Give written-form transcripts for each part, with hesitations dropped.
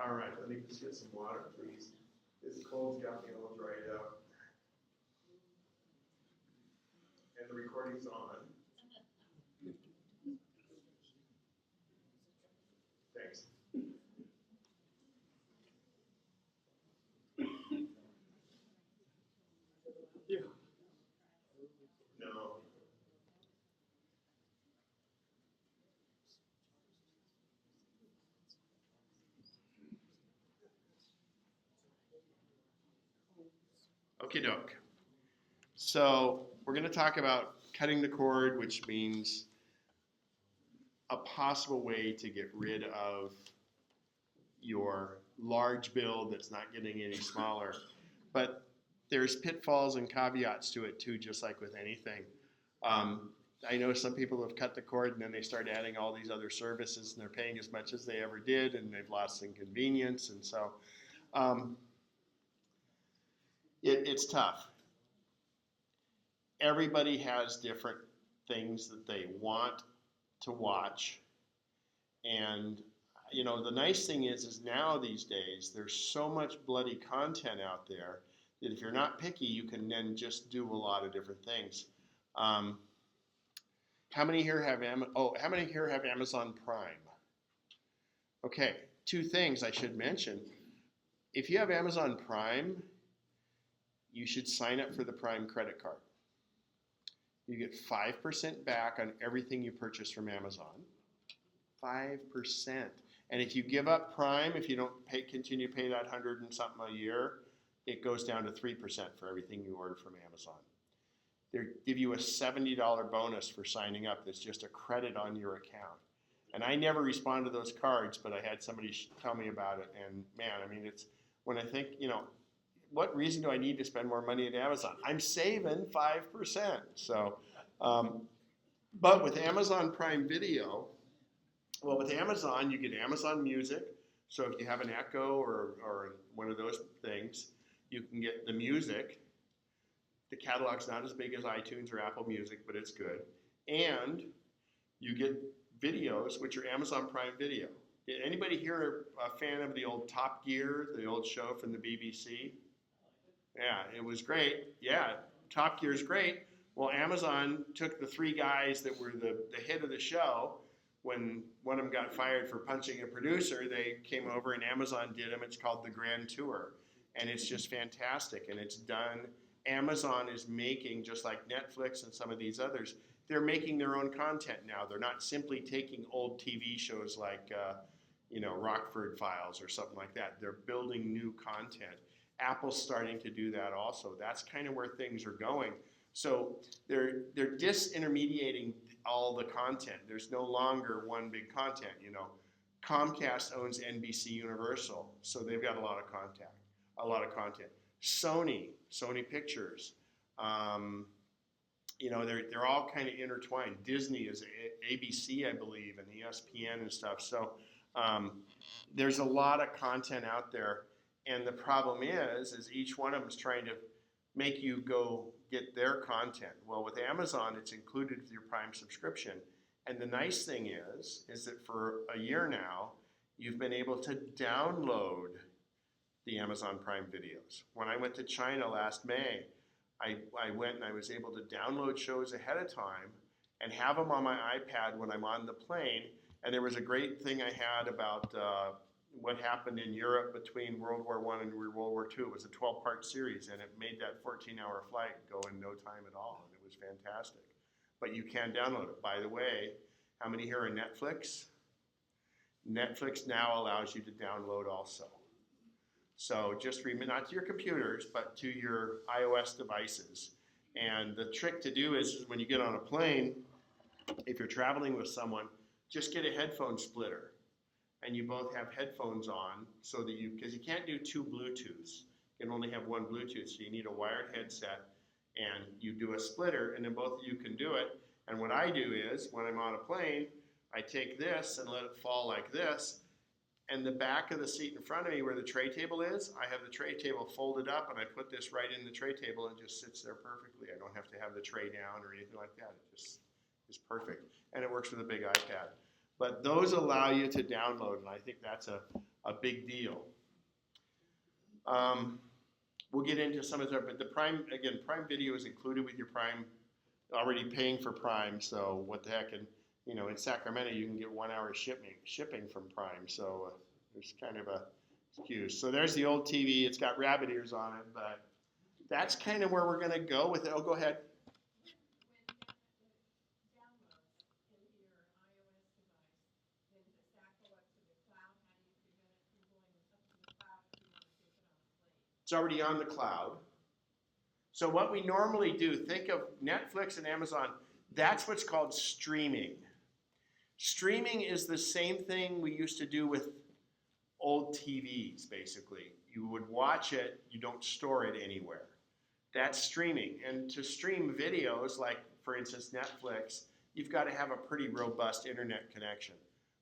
All right, let me just get some water, please. This cold's got me all dried up. And the recording's on. Thanks. Yeah. No. Okie doke. So we're going to talk about cutting the cord, which means a possible way to get rid of your large build that's not getting any smaller. But there's pitfalls and caveats to it too, just like with anything. I know some people have cut the cord and then they start adding all these other services and they're paying as much as they ever did and they've lost in convenience. And so it's tough. Everybody has different things that they want to watch. And you know, the nice thing is now these days, there's so much bloody content out there that if you're not picky, you can then just do a lot of different things. How many here have Amazon Prime? Okay, two things I should mention. If you have Amazon Prime, you should sign up for the Prime credit card. You get 5% back on everything you purchase from Amazon. 5%. And if you give up Prime, if you don't continue to pay that 100 and something a year, it goes down to 3% for everything you order from Amazon. They give you a $70 bonus for signing up. That's just a credit on your account. And I never respond to those cards, but I had somebody tell me about it. And man, I mean, it's when I think, you know, what reason do I need to spend more money at Amazon? I'm saving 5%. So, but with Amazon Prime Video, well, with Amazon, you get Amazon Music. So if you have an Echo or one of those things, you can get the music. The catalog's not as big as iTunes or Apple Music, but it's good. And you get videos, which are Amazon Prime Video. Anybody here a fan of the old Top Gear, the old show from the BBC? Yeah, it was great. Yeah, Top Gear's great. Well, Amazon took the three guys that were the hit of the show. When one of them got fired for punching a producer, they came over and Amazon did them. It's called The Grand Tour. And it's just fantastic. And it's done. Amazon is making, just like Netflix and some of these others, they're making their own content now. They're not simply taking old TV shows like, Rockford Files or something like that. They're building new content. Apple's starting to do that also. That's kind of where things are going. So they're disintermediating all the content. There's no longer one big content, you know. Comcast owns NBC Universal, so they've got a lot of content. Sony Pictures, they're all kind of intertwined. Disney is ABC, I believe, and ESPN and stuff. So there's a lot of content out there, and the problem is each one of them is trying to make you go get their content. Well, with Amazon, it's included with your Prime subscription. And the nice thing is that for a year now, you've been able to download the Amazon Prime videos. When I went to China last May, I went and I was able to download shows ahead of time and have them on my iPad when I'm on the plane. And there was a great thing I had about what happened in Europe between World War I and World War II. It was a 12-part series, and it made that 14-hour flight go in no time at all, and it was fantastic. But you can download it. By the way, how many here are Netflix? Netflix now allows you to download also. So just remember, not to your computers, but to your iOS devices. And the trick to do is when you get on a plane, if you're traveling with someone, just get a headphone splitter. And you both have headphones on so that because you can't do two Bluetooths. You can only have one Bluetooth, so you need a wired headset, and you do a splitter, and then both of you can do it. And what I do is, when I'm on a plane, I take this and let it fall like this, and the back of the seat in front of me where the tray table is, I have the tray table folded up and I put this right in the tray table and it just sits there perfectly. I don't have to have the tray down or anything like that. It just is perfect. And it works with a big iPad. But those allow you to download, and I think that's a big deal. We'll get into some of that, but the Prime, again, Prime Video is included with your Prime, already paying for Prime, so what the heck, and you know, in Sacramento, you can get 1 hour shipping from Prime, so there's kind of a excuse. So there's the old TV. It's got rabbit ears on it, but that's kind of where we're going to go with it. Oh, go ahead. It's already on the cloud. So what we normally do, think of Netflix and Amazon, that's what's called streaming. Streaming is the same thing we used to do with old TVs, basically. You would watch it, you don't store it anywhere. That's streaming. And to stream videos, like for instance Netflix, you've got to have a pretty robust internet connection.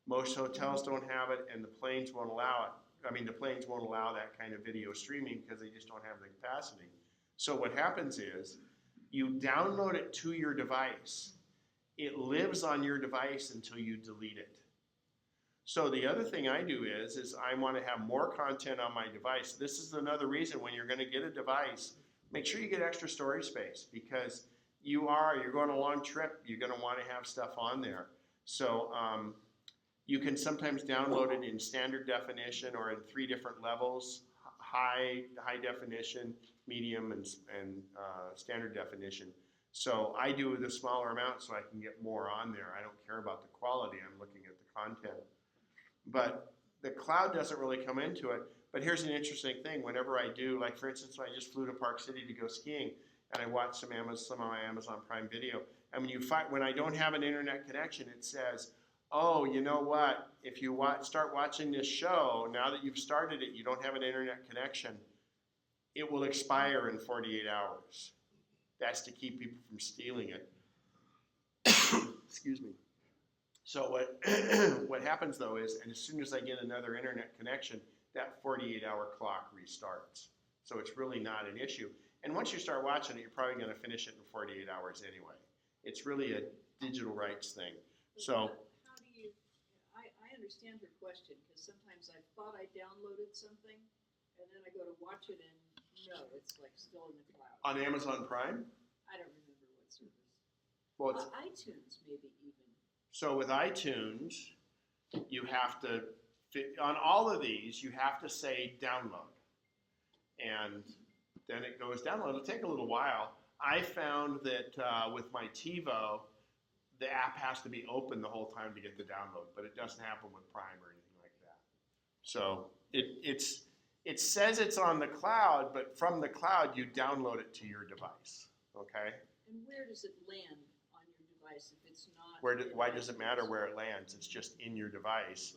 Most hotels don't have it, and the planes won't allow it. I mean, the planes won't allow that kind of video streaming because they just don't have the capacity. So what happens is, you download it to your device. It lives on your device until you delete it. So the other thing I do is I want to have more content on my device. This is another reason when you're going to get a device, make sure you get extra storage space, because you're going on a long trip, you're going to want to have stuff on there. So you can sometimes download it in standard definition or in 3 different levels, high definition, medium, and standard definition. So I do the smaller amount so I can get more on there. I don't care about the quality, I'm looking at the content. But the cloud doesn't really come into it. But here's an interesting thing. Whenever I do, like for instance, I just flew to Park City to go skiing, and I watched some of my Amazon Prime Video. And when I don't have an internet connection, it says, oh, you know what? If you start watching this show, now that you've started it, you don't have an internet connection, it will expire in 48 hours. That's to keep people from stealing it. Excuse me. So what happens though is, and as soon as I get another internet connection, that 48-hour clock restarts. So it's really not an issue. And once you start watching it, you're probably going to finish it in 48 hours anyway. It's really a digital rights thing. So how do you? I understand her question, because sometimes I thought I downloaded something, and then I go to watch it, and no, it's like still in the cloud. on Amazon Prime, I don't remember what service. well, it's, iTunes, maybe even. so with iTunes, you have to, on all of these, you have to say download. And then it goes download. It'll take a little while. I found that with my TiVo, the app has to be open the whole time to get the download, but it doesn't happen with Prime or anything like that. So it says it's on the cloud, but from the cloud, you download it to your device, okay? And where does it land on your device if it's not? Why does it matter where it lands? It's just in your device.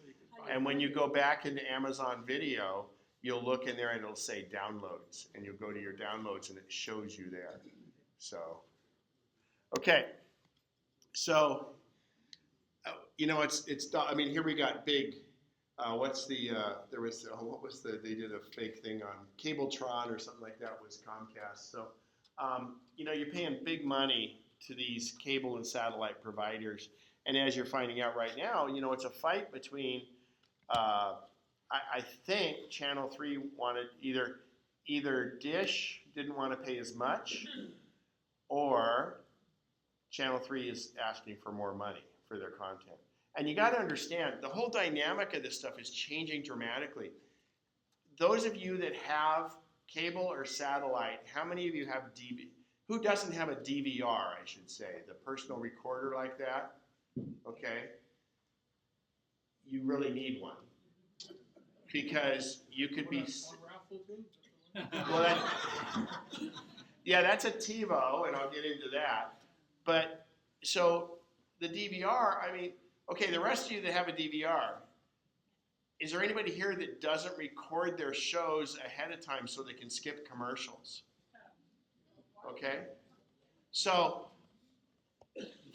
And when you go back into Amazon Video, you'll look in there and it'll say downloads, and you'll go to your downloads and it shows you there. So, okay. So, you know, I mean, here we got big, they did a fake thing on Cabletron or something like that was Comcast. So, you know, you're paying big money to these cable and satellite providers. And as you're finding out right now, you know, it's a fight between, I think Channel 3 wanted either Dish didn't want to pay as much, or Channel 3 is asking for more money for their content. And you got to understand, the whole dynamic of this stuff is changing dramatically. Those of you that have cable or satellite, how many of you have DVR? Who doesn't have a DVR, I should say, the personal recorder like that? Okay. You really need one. Because you could be... Well, yeah, that's a TiVo, and I'll get into that. But, so, the DVR, I mean, okay, the rest of you that have a DVR, is there anybody here that doesn't record their shows ahead of time so they can skip commercials? Okay? So,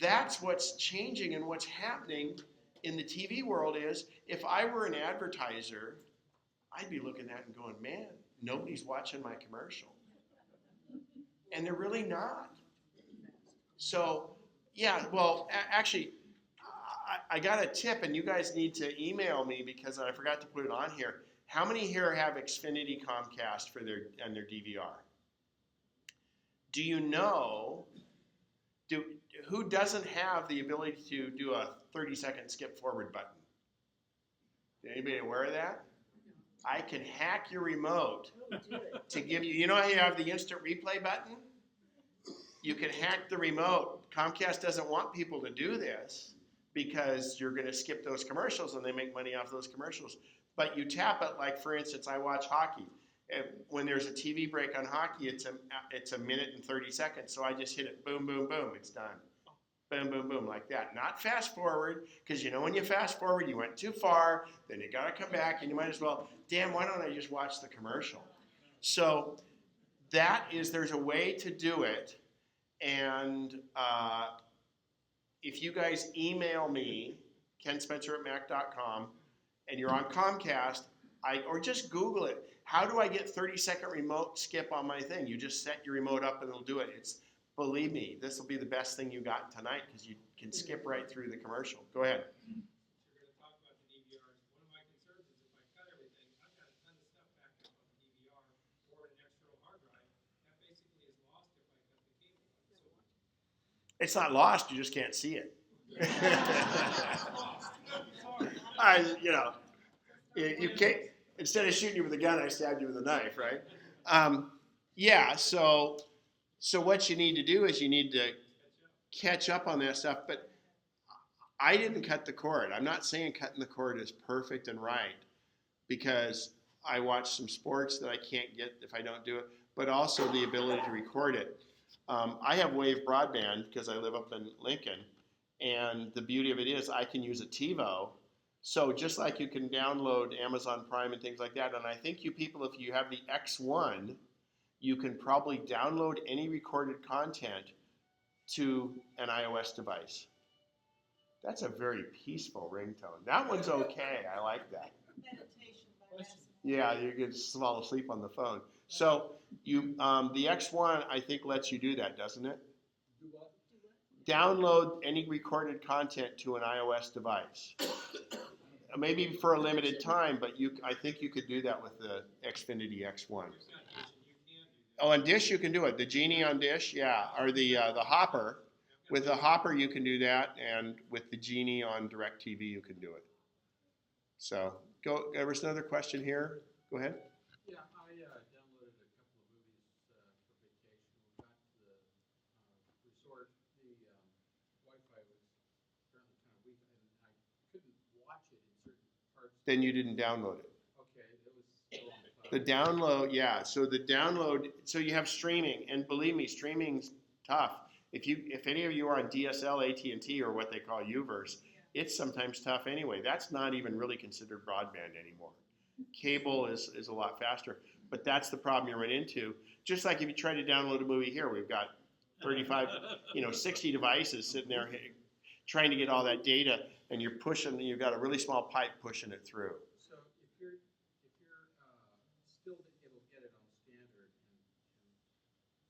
that's what's changing and what's happening in the TV world is, if I were an advertiser, I'd be looking at it and going, man, nobody's watching my commercial. And they're really not. So, yeah, well, actually, I got a tip, and you guys need to email me because I forgot to put it on here. How many here have Xfinity Comcast for their DVR? Do you know, who doesn't have the ability to do a 30-second skip forward button? Anybody aware of that? I can hack your remote to give you know how you have the instant replay button? You can hack the remote. Comcast doesn't want people to do this because you're going to skip those commercials and they make money off those commercials. But you tap it, like for instance, I watch hockey. And when there's a TV break on hockey, it's a minute and 30 seconds. So I just hit it, boom, boom, boom, it's done. Boom, boom, boom, like that. Not fast forward, because you know when you fast forward, you went too far, then you got to come back, and you might as well, damn, why don't I just watch the commercial? So there's a way to do it. And if you guys email me, kenspencer@mac.com, and you're on Comcast, or just Google it. How do I get 30-second remote skip on my thing? You just set your remote up and it'll do it. Believe me, this will be the best thing you got tonight because you can skip right through the commercial. Go ahead. You're going to talk about the DVRs. One of my concerns is if I cut everything, I've got a ton of stuff backed up on the DVR or an external hard drive. That basically is lost if I cut the cable. So It's not lost, you just can't see it. You can't, instead of shooting you with a gun, I stabbed you with a knife, right? Yeah, so what you need to do is you need to catch up on that stuff, but I didn't cut the cord. I'm not saying cutting the cord is perfect and right, because I watch some sports that I can't get if I don't do it, but also the ability to record it. I have Wave broadband because I live up in Lincoln, and the beauty of it is I can use a TiVo. So just like you can download Amazon Prime and things like that, and I think you people, if you have the X1, you can probably download any recorded content to an iOS device. That's a very peaceful ringtone. That one's okay. I like that. Meditation by Massimo. Yeah, you could just fall asleep on the phone. So the X1, I think, lets you do that, doesn't it? do what? Download any recorded content to an iOS device. Maybe for a limited time, but I think you could do that with the Xfinity X1. It's not Dish, and you can do that. Oh, on Dish you can do it. The Genie on Dish, yeah, or the Hopper. With the Hopper you can do that, and with the Genie on DirecTV you can do it. So, there was another question here. Go ahead. Yeah, I downloaded a couple of movies for vacation. We got to the resort. The Wi-Fi was apparently kind of weak, and I couldn't watch it in certain parts. Then you didn't download it. Okay, it was still on the cloud. The download, yeah. So the download, so you have streaming, and believe me, streaming's tough. If any of you are on DSL, AT&T, or what they call UVerse, it's sometimes tough anyway. That's not even really considered broadband anymore. Cable is a lot faster, but that's the problem you run into. Just like if you try to download a movie here, we've got 35, 60 devices sitting there trying to get all that data, and you've got a really small pipe pushing it through. So if you're still able to get it on standard and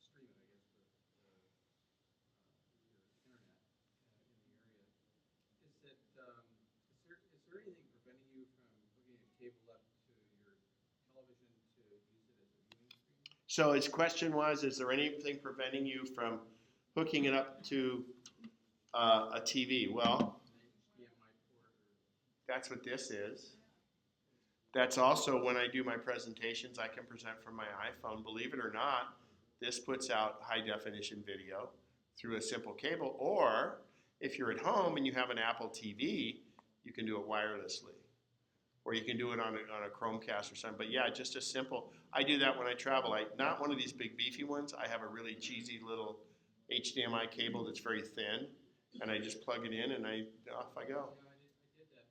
stream it, I guess, with your internet in the area, is there anything preventing you from hooking a cable up to your television to use it as a viewing screen? So his question was, is there anything preventing you from hooking it up to a TV? Well, that's what this is. That's also when I do my presentations, I can present from my iPhone. Believe it or not, this puts out high definition video through a simple cable, or if you're at home and you have an Apple TV, you can do it wirelessly. Or you can do it on a Chromecast or something. But yeah, just a simple, I do that when I travel. Not one of these big beefy ones. I have a really cheesy little HDMI cable that's very thin, and I just plug it in and off I go. Yeah, I did that.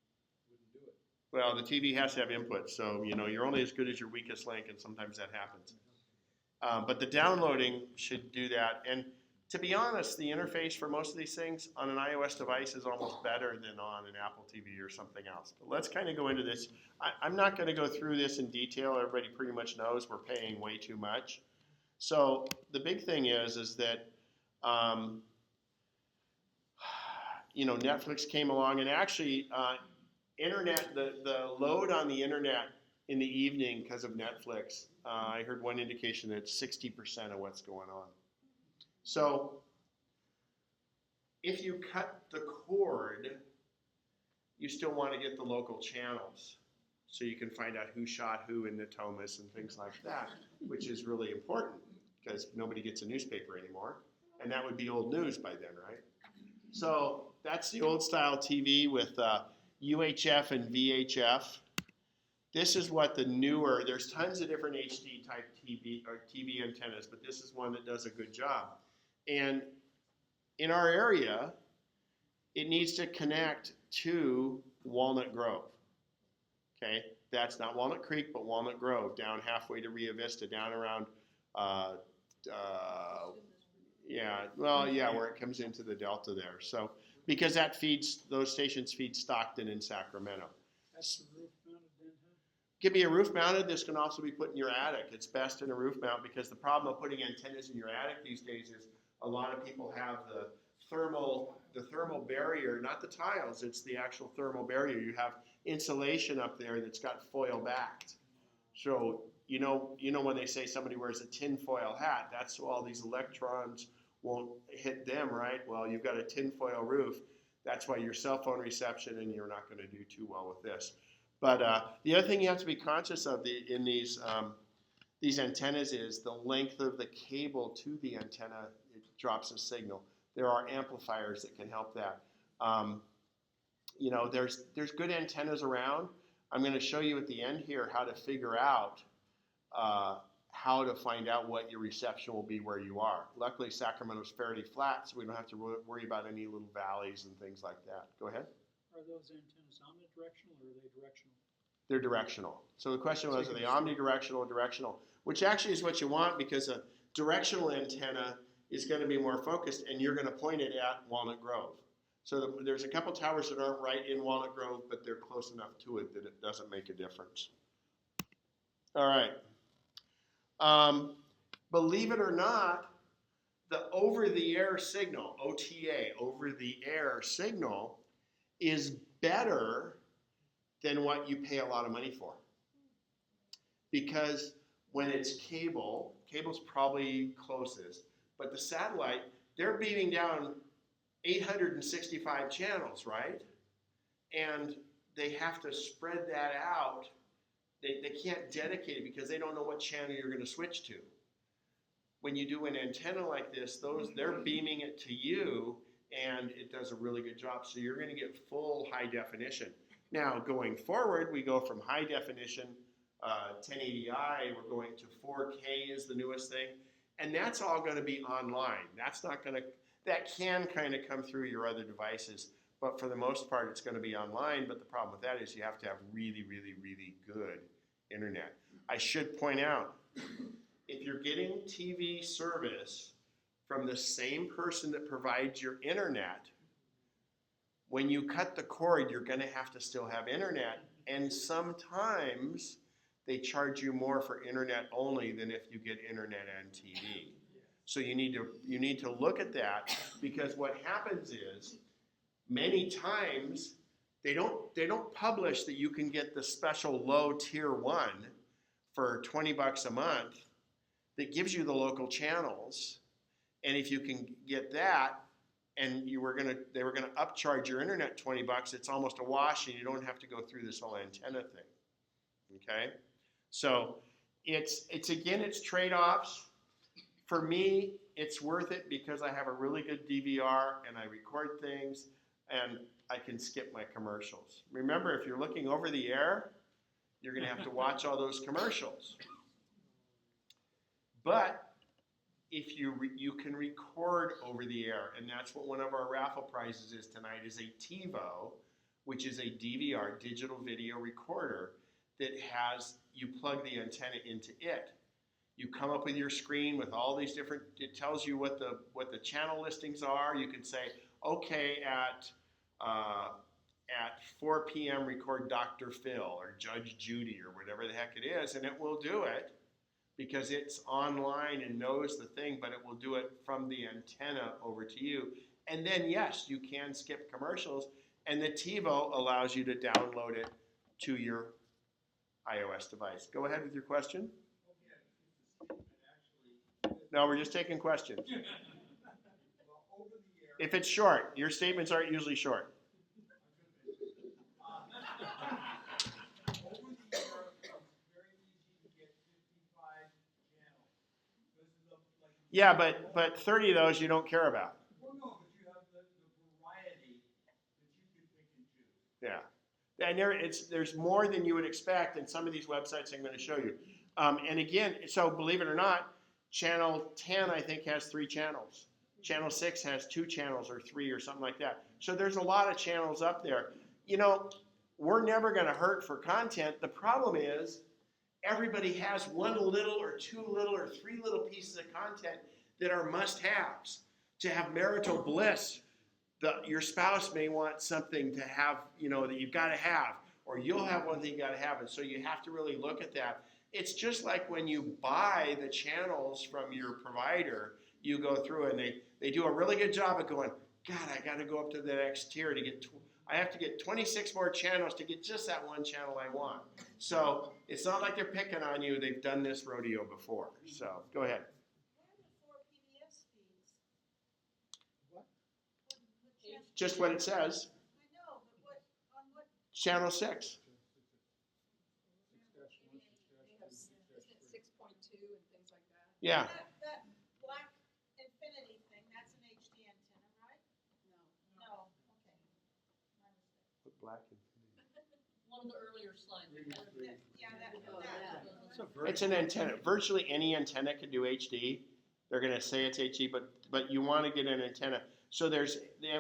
I just wouldn't do it. Well, the TV has to have input, so you're only as good as your weakest link, and sometimes that happens. But the downloading should do that. And To be honest, the interface for most of these things on an iOS device is almost better than on an Apple TV or something else. But let's kind of go into this. I'm not going to go through this in detail. Everybody pretty much knows we're paying way too much. So the big thing is that, Netflix came along, and actually, internet, the load on the internet in the evening because of Netflix, I heard one indication that it's 60% of what's going on. So if you cut the cord, you still want to get the local channels so you can find out who shot who in Natomas and things like that, which is really important because nobody gets a newspaper anymore, and that would be old news by then, right? So that's the old style TV with UHF and VHF. This is what the newer, there's tons of different HD type TV or TV antennas, but this is one that does a good job. And in our area, it needs to connect to Walnut Grove. Okay, that's not Walnut Creek, but Walnut Grove, down halfway to Rio Vista, down around, where it comes into the delta there. So, because that feeds, those stations feed Stockton and Sacramento. That's the roof mounted antenna? Give me a roof mounted. This can also be put in your attic. It's best in a roof mount because the problem of putting antennas in your attic these days is a lot of people have the thermal barrier, not the tiles, it's the actual thermal barrier. You have insulation up there that's got foil backed. So you know when they say somebody wears a tinfoil hat, that's so all these electrons won't hit them, right? Well, you've got a tinfoil roof. That's why your cell phone reception, and you're not going to do too well with this. But the other thing you have to be conscious of in these antennas is the length of the cable to the antenna. It drops a signal. There are amplifiers that can help that. There's good antennas around. I'm going to show you at the end here how to figure out how to find out what your reception will be where you are. Luckily, Sacramento's fairly flat, so we don't have to worry about any little valleys and things like that. Go ahead. Are those antennas omnidirectional or are they directional? They're directional. So the question was, are they omnidirectional or directional? Which actually is what you want, because a directional antenna is going to be more focused, and you're going to point it at Walnut Grove. So there's a couple towers that aren't right in Walnut Grove, but they're close enough to it that it doesn't make a difference. All right. Believe it or not, the over-the-air signal, OTA, over-the-air signal, is better than what you pay a lot of money for. Because when it's cable's probably closest, but the satellite, they're beaming down 865 channels, right? And they have to spread that out. They can't dedicate it because they don't know what channel you're going to switch to. When you do an antenna like this, they're beaming it to you, and it does a really good job. So you're going to get full high definition. Now, going forward, we go from high definition, 1080i, we're going to 4K is the newest thing. And that's all going to be online. That can kind of come through your other devices, but for the most part, it's going to be online. But the problem with that is you have to have really, really, really good internet. I should point out, if you're getting TV service from the same person that provides your internet, when you cut the cord, you're going to have to still have internet. And sometimes they charge you more for internet only than if you get internet and TV. So you need to look at that, because what happens is many times they don't publish that you can get the special low tier 1 for $20 a month that gives you the local channels. And if you can get that, and they were gonna upcharge your internet $20, it's almost a wash, and you don't have to go through this whole antenna thing. Okay, so it's trade-offs. For me, it's worth it because I have a really good DVR and I record things, and I can skip my commercials. Remember, if you're looking over the air, you're going to have to watch all those commercials. But if you can record over the air, and that's what one of our raffle prizes is tonight, is a TiVo, which is a DVR, digital video recorder, that you plug the antenna into it. You come up with your screen with all these different, it tells you what the channel listings are. You can say, okay, at 4 p.m. record Dr. Phil or Judge Judy or whatever the heck it is, and it will do it because it's online and knows the thing, but it will do it from the antenna over to you. And then, yes, you can skip commercials, and the TiVo allows you to download it to your iOS device. Go ahead with your question. No, we're just taking questions. If it's short, your statements aren't usually short. Over the year, it's very easy to get 55 channels. This is like. Yeah, but 30 of those you don't care about. Well, no, but you have the variety that you can pick and choose. Yeah. And there's more than you would expect in some of these websites I'm going to show you. And again, so believe it or not, Channel 10, I think, has 3 channels. Channel 6 has 2 channels or 3 or something like that. So there's a lot of channels up there. You know, we're never going to hurt for content. The problem is everybody has 1 little or 2 little or 3 little pieces of content that are must-haves. To have marital bliss, your spouse may want something to have, you know, that you've got to have, or you'll have one thing you got to have, and so you have to really look at that. It's just like when you buy the channels from your provider, you go through and they do a really good job of going, God, I got to go up to the next tier to get, I have to get 26 more channels to get just that one channel I want. So it's not like they're picking on you. They've done this rodeo before. So go ahead. Where are the 4 PBS feeds? What? Just what it says, I know, but what, on what, channel 6. They have, isn't it 6.2 and things like that? Yeah. that black infinity thing, that's an HD antenna, right? No. No, okay. My mistake. Black. One of the earlier slides. Yeah, Oh, that. It's an antenna. Virtually any antenna can do HD. They're going to say it's HD, but you want to get an antenna. So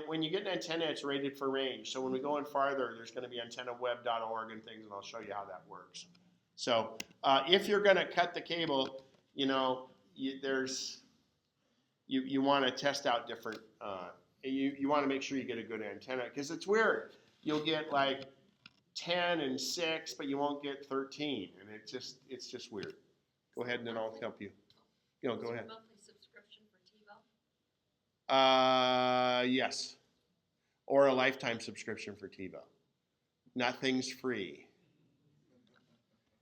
when you get an antenna, it's rated for range. So when we go in farther, there's going to be antennaweb.org and things, and I'll show you how that works. So if you're going to cut the cable, you know, you want to test out different. You want to make sure you get a good antenna because it's weird. You'll get like 10 and 6, but you won't get 13, and it's just weird. Go ahead, and then I'll help you. Go ahead. Monthly subscription for TiVo? Yes, or a lifetime subscription for TiVo. Nothing's free.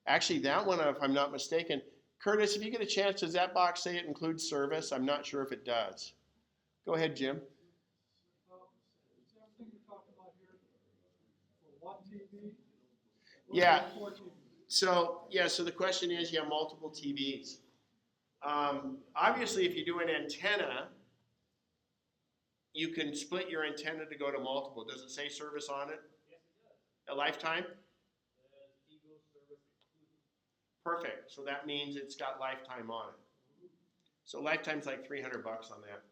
Actually, that one, if I'm not mistaken, Curtis, if you get a chance, does that box say it includes service? I'm not sure if it does. Go ahead, Jim. Is everything you're talking about here for one TV? Yeah. 4 TV? So the question is, you have multiple TVs. Obviously, if you do an antenna, you can split your antenna to go to multiple. Does it say service on it? Yes, it does. A lifetime? TiVo service included. Perfect. So that means it's got lifetime on it. So lifetime's like $300 on that.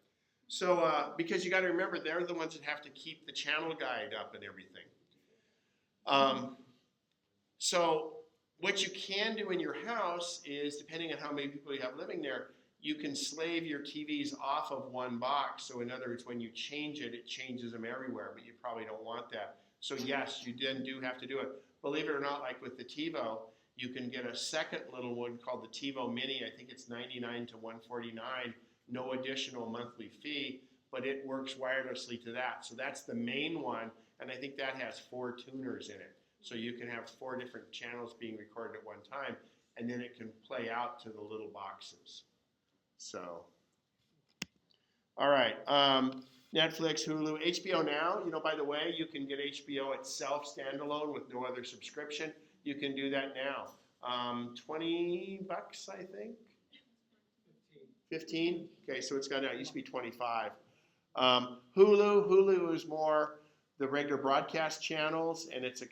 So because you got to remember, they're the ones that have to keep the channel guide up and everything. So what you can do in your house is, depending on how many people you have living there, you can slave your TVs off of one box. So in other words, when you change it, it changes them everywhere, but you probably don't want that. So yes, you then do have to do it. Believe it or not, like with the TiVo, you can get a second little one called the TiVo Mini. I think it's $99 to $149, no additional monthly fee, but it works wirelessly to that. So that's the main one, and I think that has 4 tuners in it. So you can have 4 different channels being recorded at one time, and then it can play out to the little boxes. So, all right, Netflix, Hulu, HBO Now, you know, by the way, you can get HBO itself standalone with no other subscription. You can do that now. $20, I think? 15? Okay, so it's gone down. It used to be 25. Hulu is more the regular broadcast channels, and it's a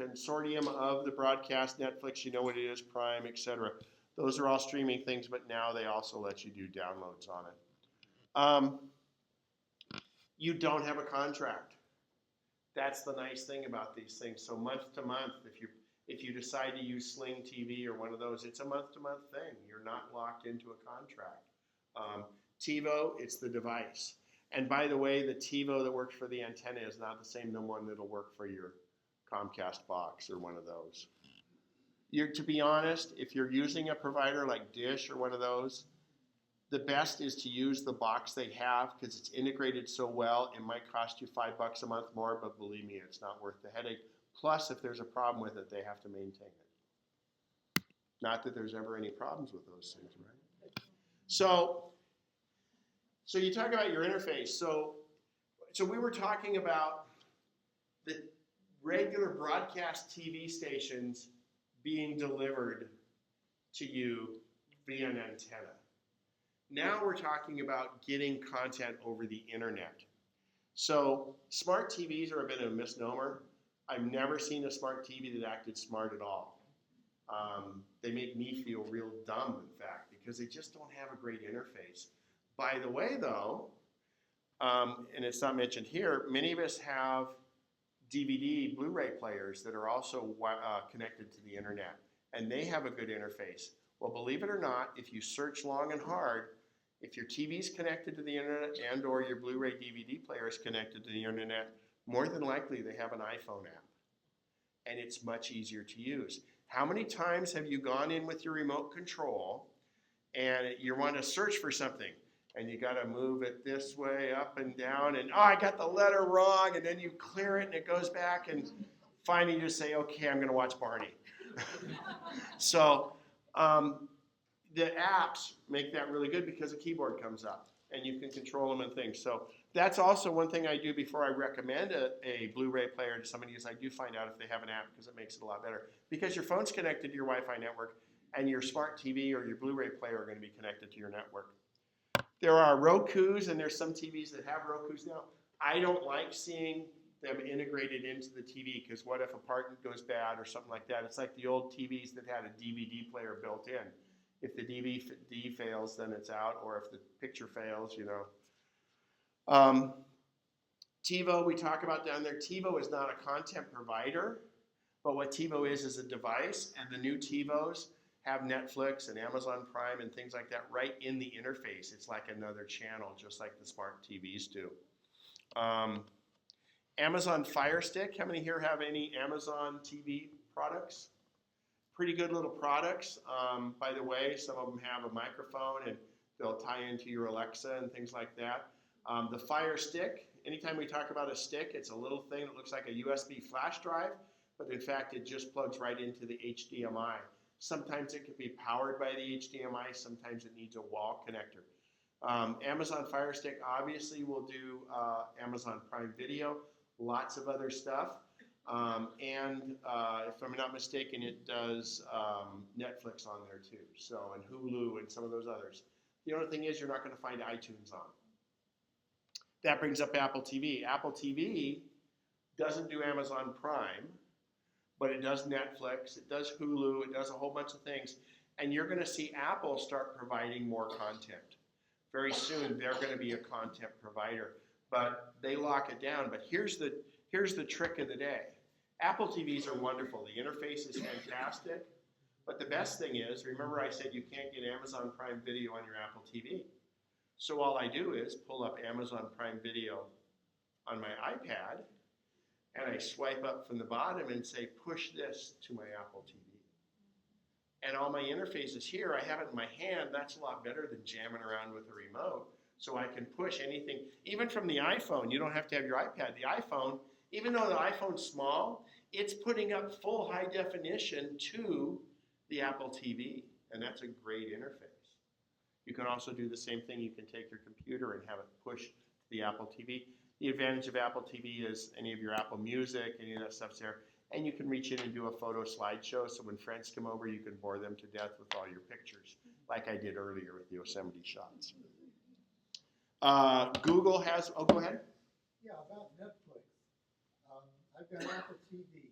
consortium of the broadcast. Netflix, you know what it is, Prime, etc. Those are all streaming things, but now they also let you do downloads on it. You don't have a contract. That's the nice thing about these things. So month to month, If you decide to use Sling TV or one of those, it's a month-to-month thing. You're not locked into a contract. TiVo, it's the device. And by the way, the TiVo that works for the antenna is not the same one that'll work for your Comcast box or one of those. To be honest, if you're using a provider like Dish or one of those, the best is to use the box they have because it's integrated so well. It might cost you $5 a month more, but believe me, it's not worth the headache. Plus, if there's a problem with it, they have to maintain it. Not that there's ever any problems with those things, right? So you talk about your interface. So we were talking about the regular broadcast TV stations being delivered to you via an antenna. Now we're talking about getting content over the internet. So smart TVs are a bit of a misnomer. I've never seen a smart TV that acted smart at all. They make me feel real dumb, in fact, because they just don't have a great interface. By the way, though, and it's not mentioned here, many of us have DVD, Blu-ray players that are also connected to the internet, and they have a good interface. Well, believe it or not, if you search long and hard, if your TV is connected to the internet and or your Blu-ray DVD player is connected to the internet, more than likely they have an iPhone app, and it's much easier to use. How many times have you gone in with your remote control and you want to search for something and you got to move it this way up and down and, oh, I got the letter wrong, and then you clear it and it goes back, and finally you just say, okay, I'm going to watch Barney. So the apps make that really good because a keyboard comes up and you can control them and things. So that's also one thing I do before I recommend a Blu-ray player to somebody is I do find out if they have an app because it makes it a lot better. Because your phone's connected to your Wi-Fi network and your smart TV or your Blu-ray player are going to be connected to your network. There are Rokus and there's some TVs that have Rokus now. I don't like seeing them integrated into the TV because what if a part goes bad or something like that? It's like the old TVs that had a DVD player built in. If the DVD fails, then it's out, or if the picture fails, you know. TiVo, we talk about down there. TiVo is not a content provider, but what TiVo is a device, and the new TiVos have Netflix and Amazon Prime and things like that right in the interface. It's like another channel, just like the smart TVs do. Amazon Fire Stick. How many here have any Amazon TV products? Pretty good little products. By the way, some of them have a microphone and they'll tie into your Alexa and things like that. The Fire Stick, anytime we talk about a stick, it's a little thing that looks like a USB flash drive, but in fact it just plugs right into the HDMI. Sometimes it can be powered by the HDMI, sometimes it needs a wall connector. Amazon Fire Stick obviously will do Amazon Prime Video, lots of other stuff. And if I'm not mistaken, it does Netflix on there too. So, and Hulu and some of those others. The only thing is you're not going to find iTunes on. That brings up Apple TV. Apple TV doesn't do Amazon Prime, but it does Netflix, it does Hulu, it does a whole bunch of things. And you're going to see Apple start providing more content. Very soon, they're going to be a content provider. But they lock it down. But here's the trick of the day. Apple TVs are wonderful. The interface is fantastic. But the best thing is, remember I said you can't get Amazon Prime Video on your Apple TV. So all I do is pull up Amazon Prime Video on my iPad, and I swipe up from the bottom and say, push this to my Apple TV. And all my interface is here. I have it in my hand. That's a lot better than jamming around with a remote. So I can push anything, even from the iPhone. You don't have to have your iPad. The iPhone, even though the iPhone's small, it's putting up full high definition to the Apple TV. And that's a great interface. You can also do the same thing. You can take your computer and have it push to the Apple TV. The advantage of Apple TV is any of your Apple Music, any of that stuff's there. And you can reach in and do a photo slideshow. So when friends come over, you can bore them to death with all your pictures, like I did earlier with the Yosemite shots. Google has, oh, go ahead. Yeah, about Netflix. I've got Apple TV,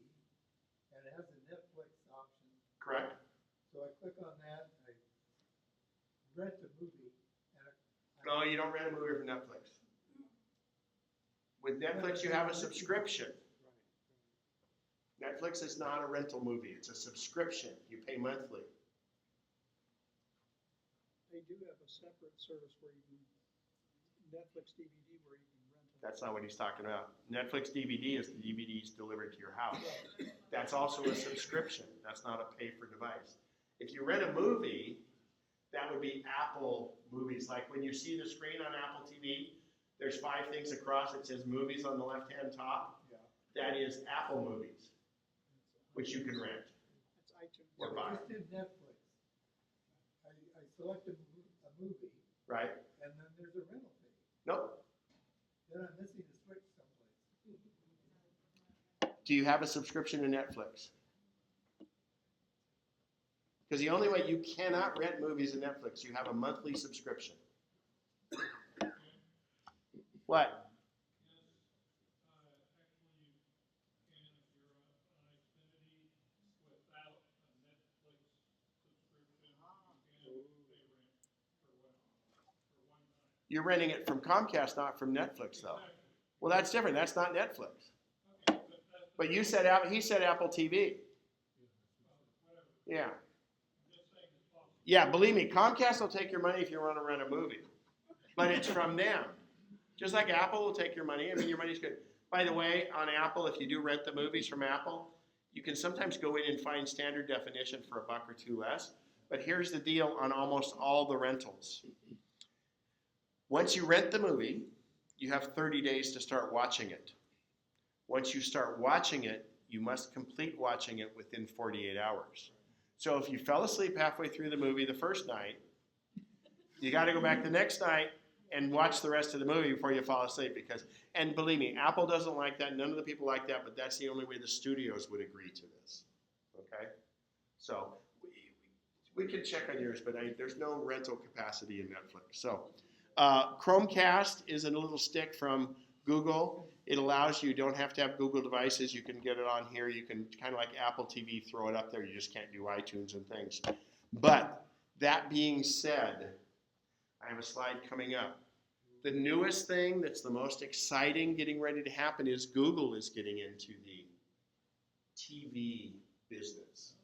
and it has a Netflix option. Correct. So I click on that, and I rent a movie. No, you don't rent a movie from Netflix. With Netflix, you have a subscription. Netflix is not a rental movie, it's a subscription, you pay monthly. They do have a separate service where you can, Netflix DVD where you can rent it. That's not what he's talking about. Netflix DVD is the DVDs delivered to your house. That's also a subscription, that's not a pay for device. If you rent a movie, that would be Apple movies. Like when you see the screen on Apple TV, there's 5 things across, it says movies on the left-hand top. Yeah. That is Apple movies, which you can rent. It's iTunes. Or Yeah, buy. but just in Netflix, I select a movie, Right? and then there's a rental fee. Nope. Then I'm missing a switch someplace. Do you have a subscription to Netflix? Because the only way you cannot rent movies in Netflix, you have a monthly subscription. What? You're renting it from Comcast, not from Netflix, though. Well, that's different. That's not Netflix. But you said he said Apple TV. Yeah. Yeah, believe me, Comcast will take your money if you want to rent a movie. But it's from them. Just like Apple will take your money. I mean, your money's good. By the way, on Apple, if you do rent the movies from Apple, you can sometimes go in and find standard definition for $1 or $2 less. But here's the deal on almost all the rentals. Once you rent the movie, you have 30 days to start watching it. Once you start watching it, you must complete watching it within 48 hours. So if you fell asleep halfway through the movie the first night, you got to go back the next night and watch the rest of the movie before you fall asleep. And believe me, Apple doesn't like that. None of the people like that, but that's the only way the studios would agree to this. Okay? So we can check on yours, but there's no rental capacity in Netflix. So Chromecast is a little stick from Google. It allows you don't have to have Google devices. You can get it on here. You can kind of like Apple TV, throw it up there. You just can't do iTunes and things. But that being said, I have a slide coming up. The newest thing that's the most exciting getting ready to happen is Google is getting into the TV business.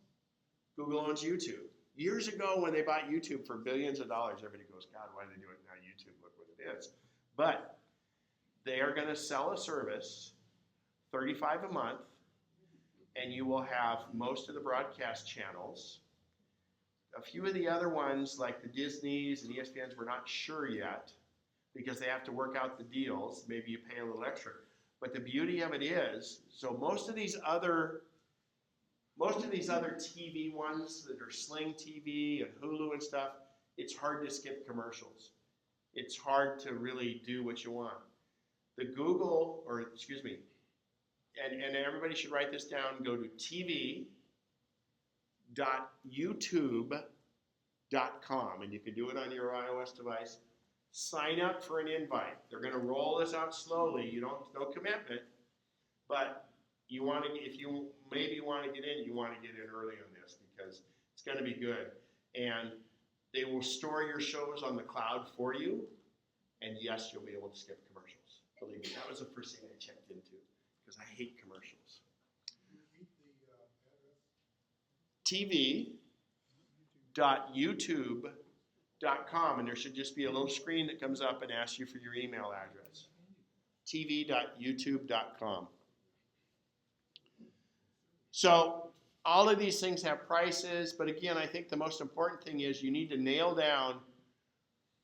Google owns YouTube. Years ago when they bought YouTube for billions of dollars, everybody goes, God, why do they do it now? YouTube, look what it is. But they are going to sell a service, $35 a month, and you will have most of the broadcast channels. A few of the other ones, like the Disneys and ESPNs, we're not sure yet because they have to work out the deals. Maybe you pay a little extra. But the beauty of it is, so most of these other TV ones that are Sling TV and Hulu and stuff, it's hard to skip commercials. It's hard to really do what you want. The Google, or excuse me, and everybody should write this down, go to tv.youtube.com, and you can do it on your iOS device. Sign up for an invite. They're going to roll this out slowly. No commitment, but you want to, if you maybe want to get in, you want to get in early on this because it's going to be good. And they will store your shows on the cloud for you, and yes, you'll be able to skip commercials. Believe me, that was the first thing I checked into because I hate commercials. tv.youtube.com, and there should just be a little screen that comes up and asks you for your email address. tv.youtube.com. So all of these things have prices, but again, I think the most important thing is you need to nail down,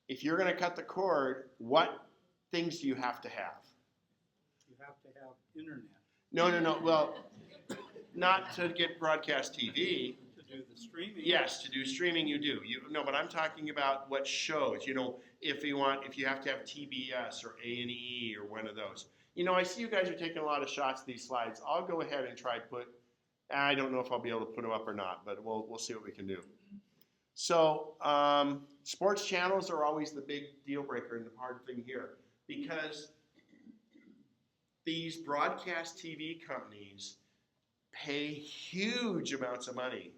if you're going to cut the cord, what things do you have to have? You have to have internet No. Well, not to get broadcast TV. to do the streaming. Yes, to do streaming you do. But I'm talking about what shows. If you have to have TBS or A&E or one of those. I see you guys are taking a lot of shots of these slides. I'll go ahead and try to put. I don't know if I'll be able to put them up or not, but we'll see what we can do. So sports channels are always the big deal breaker and the hard thing here because these broadcast TV companies pay huge amounts of money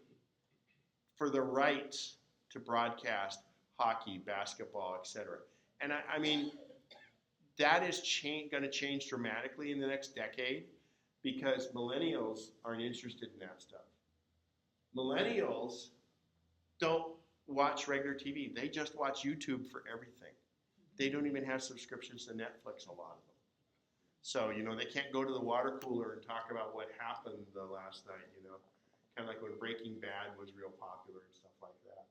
for the rights to broadcast hockey, basketball, etc. And I mean, that is going to change dramatically in the next decade because millennials aren't interested in that stuff. Millennials don't watch regular TV. They just watch YouTube for everything. They don't even have subscriptions to Netflix, a lot of them. So, you know, they can't go to the water cooler and talk about what happened the last night, you know. Kind of like when Breaking Bad was real popular and stuff like that.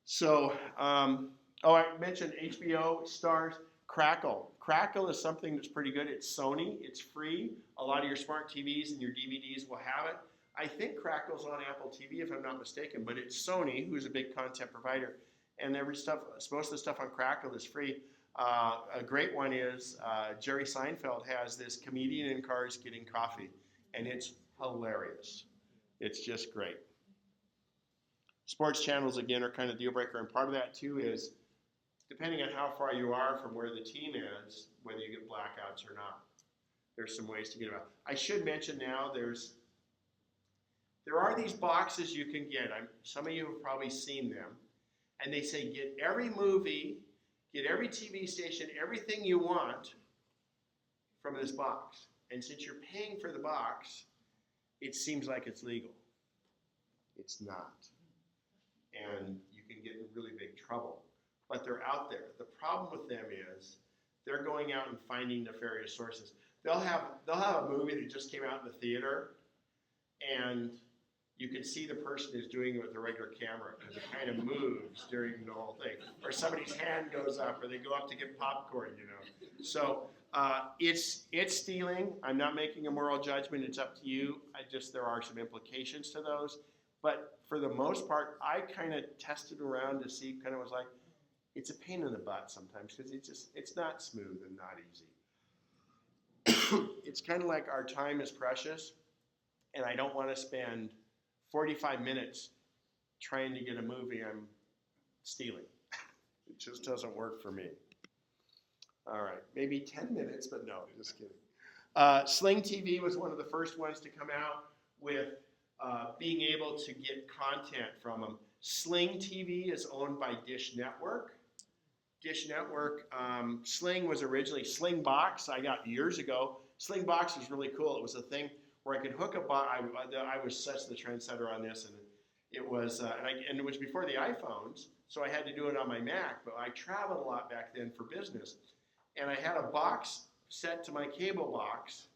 So, I mentioned HBO, Starz, Crackle. Crackle is something that's pretty good. It's Sony. It's free. A lot of your smart TVs and your DVDs will have it. I think Crackle's on Apple TV, if I'm not mistaken, but it's Sony, who's a big content provider. And most of the stuff on Crackle is free. A great one is Jerry Seinfeld has this comedian in cars getting coffee, and it's hilarious. It's just great. Sports channels, again, are kind of deal breaker, and part of that, too, is depending on how far you are from where the team is, whether you get blackouts or not. There's some ways to get about. I should mention now, there are these boxes you can get. Some of you have probably seen them. And they say, get every movie, get every TV station, everything you want from this box. And since you're paying for the box, it seems like it's legal. It's not. And you can get in really big trouble. But they're out there. The problem with them is they're going out and finding nefarious sources. They'll have a movie that just came out in the theater, and you can see the person who's doing it with a regular camera because it kind of moves during the whole thing. Or somebody's hand goes up, or they go up to get popcorn, you know. So it's stealing. I'm not making a moral judgment. It's up to you. There are some implications to those. But for the most part, I kind of tested around to see, kind of was like, it's a pain in the butt sometimes because it's not smooth and not easy. It's kind of like our time is precious, and I don't want to spend 45 minutes trying to get a movie I'm stealing. It just doesn't work for me. All right, maybe 10 minutes, but no, just kidding. Sling TV was one of the first ones to come out with being able to get content from them. Sling TV is owned by Dish Network. Dish Network, Sling was originally Slingbox. I got years ago. Slingbox was really cool. It was a thing where I could hook up. I was such the trendsetter on this, and it was and it was before the iPhones, so I had to do it on my Mac. But I traveled a lot back then for business, and I had a box set to my cable box,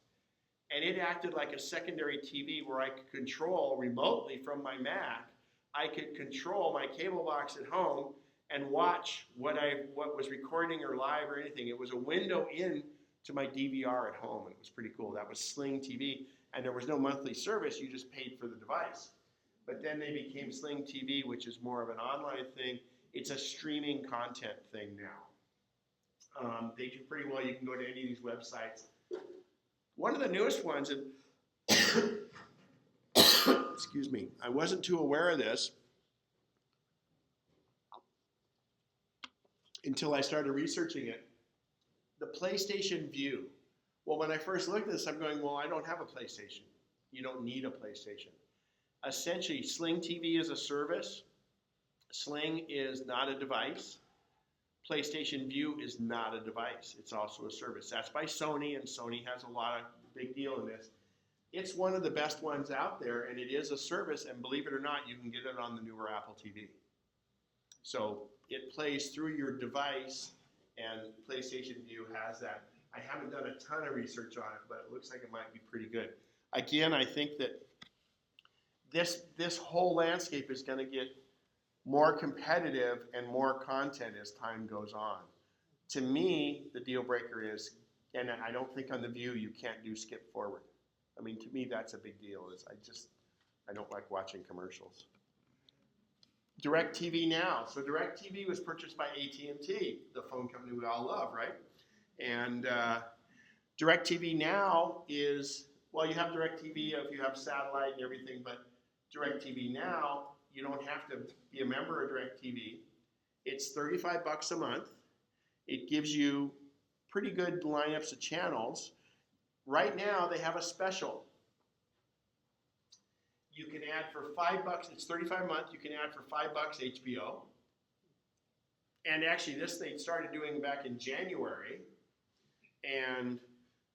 and it acted like a secondary TV where I could control remotely from my Mac. I could control my cable box at home and watch what was recording or live or anything. It was a window in to my DVR at home, and it was pretty cool. That was Sling TV, and there was no monthly service. You just paid for the device. But then they became Sling TV, which is more of an online thing. It's a streaming content thing now. They do pretty well. You can go to any of these websites. One of the newest ones, and excuse me, I wasn't too aware of this until I started researching it. The PlayStation Vue. Well, when I first looked at this, I'm going, well, I don't have a PlayStation. You don't need a PlayStation. Essentially, Sling TV is a service. Sling is not a device. PlayStation Vue is not a device. It's also a service. That's by Sony, and Sony has a lot of big deal in this. It's one of the best ones out there, and it is a service, and believe it or not, you can get it on the newer Apple TV. So it plays through your device, and PlayStation Vue has that. I haven't done a ton of research on it, but it looks like it might be pretty good. Again, I think that this whole landscape is going to get more competitive and more content as time goes on. To me, the deal breaker is, and I don't think on the Vue you can't do skip forward. I mean, to me, that's a big deal. I don't like watching commercials. DirecTV Now. So DirecTV was purchased by AT&T, the phone company we all love, right? And DirecTV Now is, well, you have DirecTV if you have satellite and everything, but DirecTV Now, you don't have to be a member of DirecTV. It's $35 a month. It gives you pretty good lineups of channels. Right now, they have a special. You can add for $5. It's $35 a month. You can add for $5 HBO. And actually, this they started doing back in January. And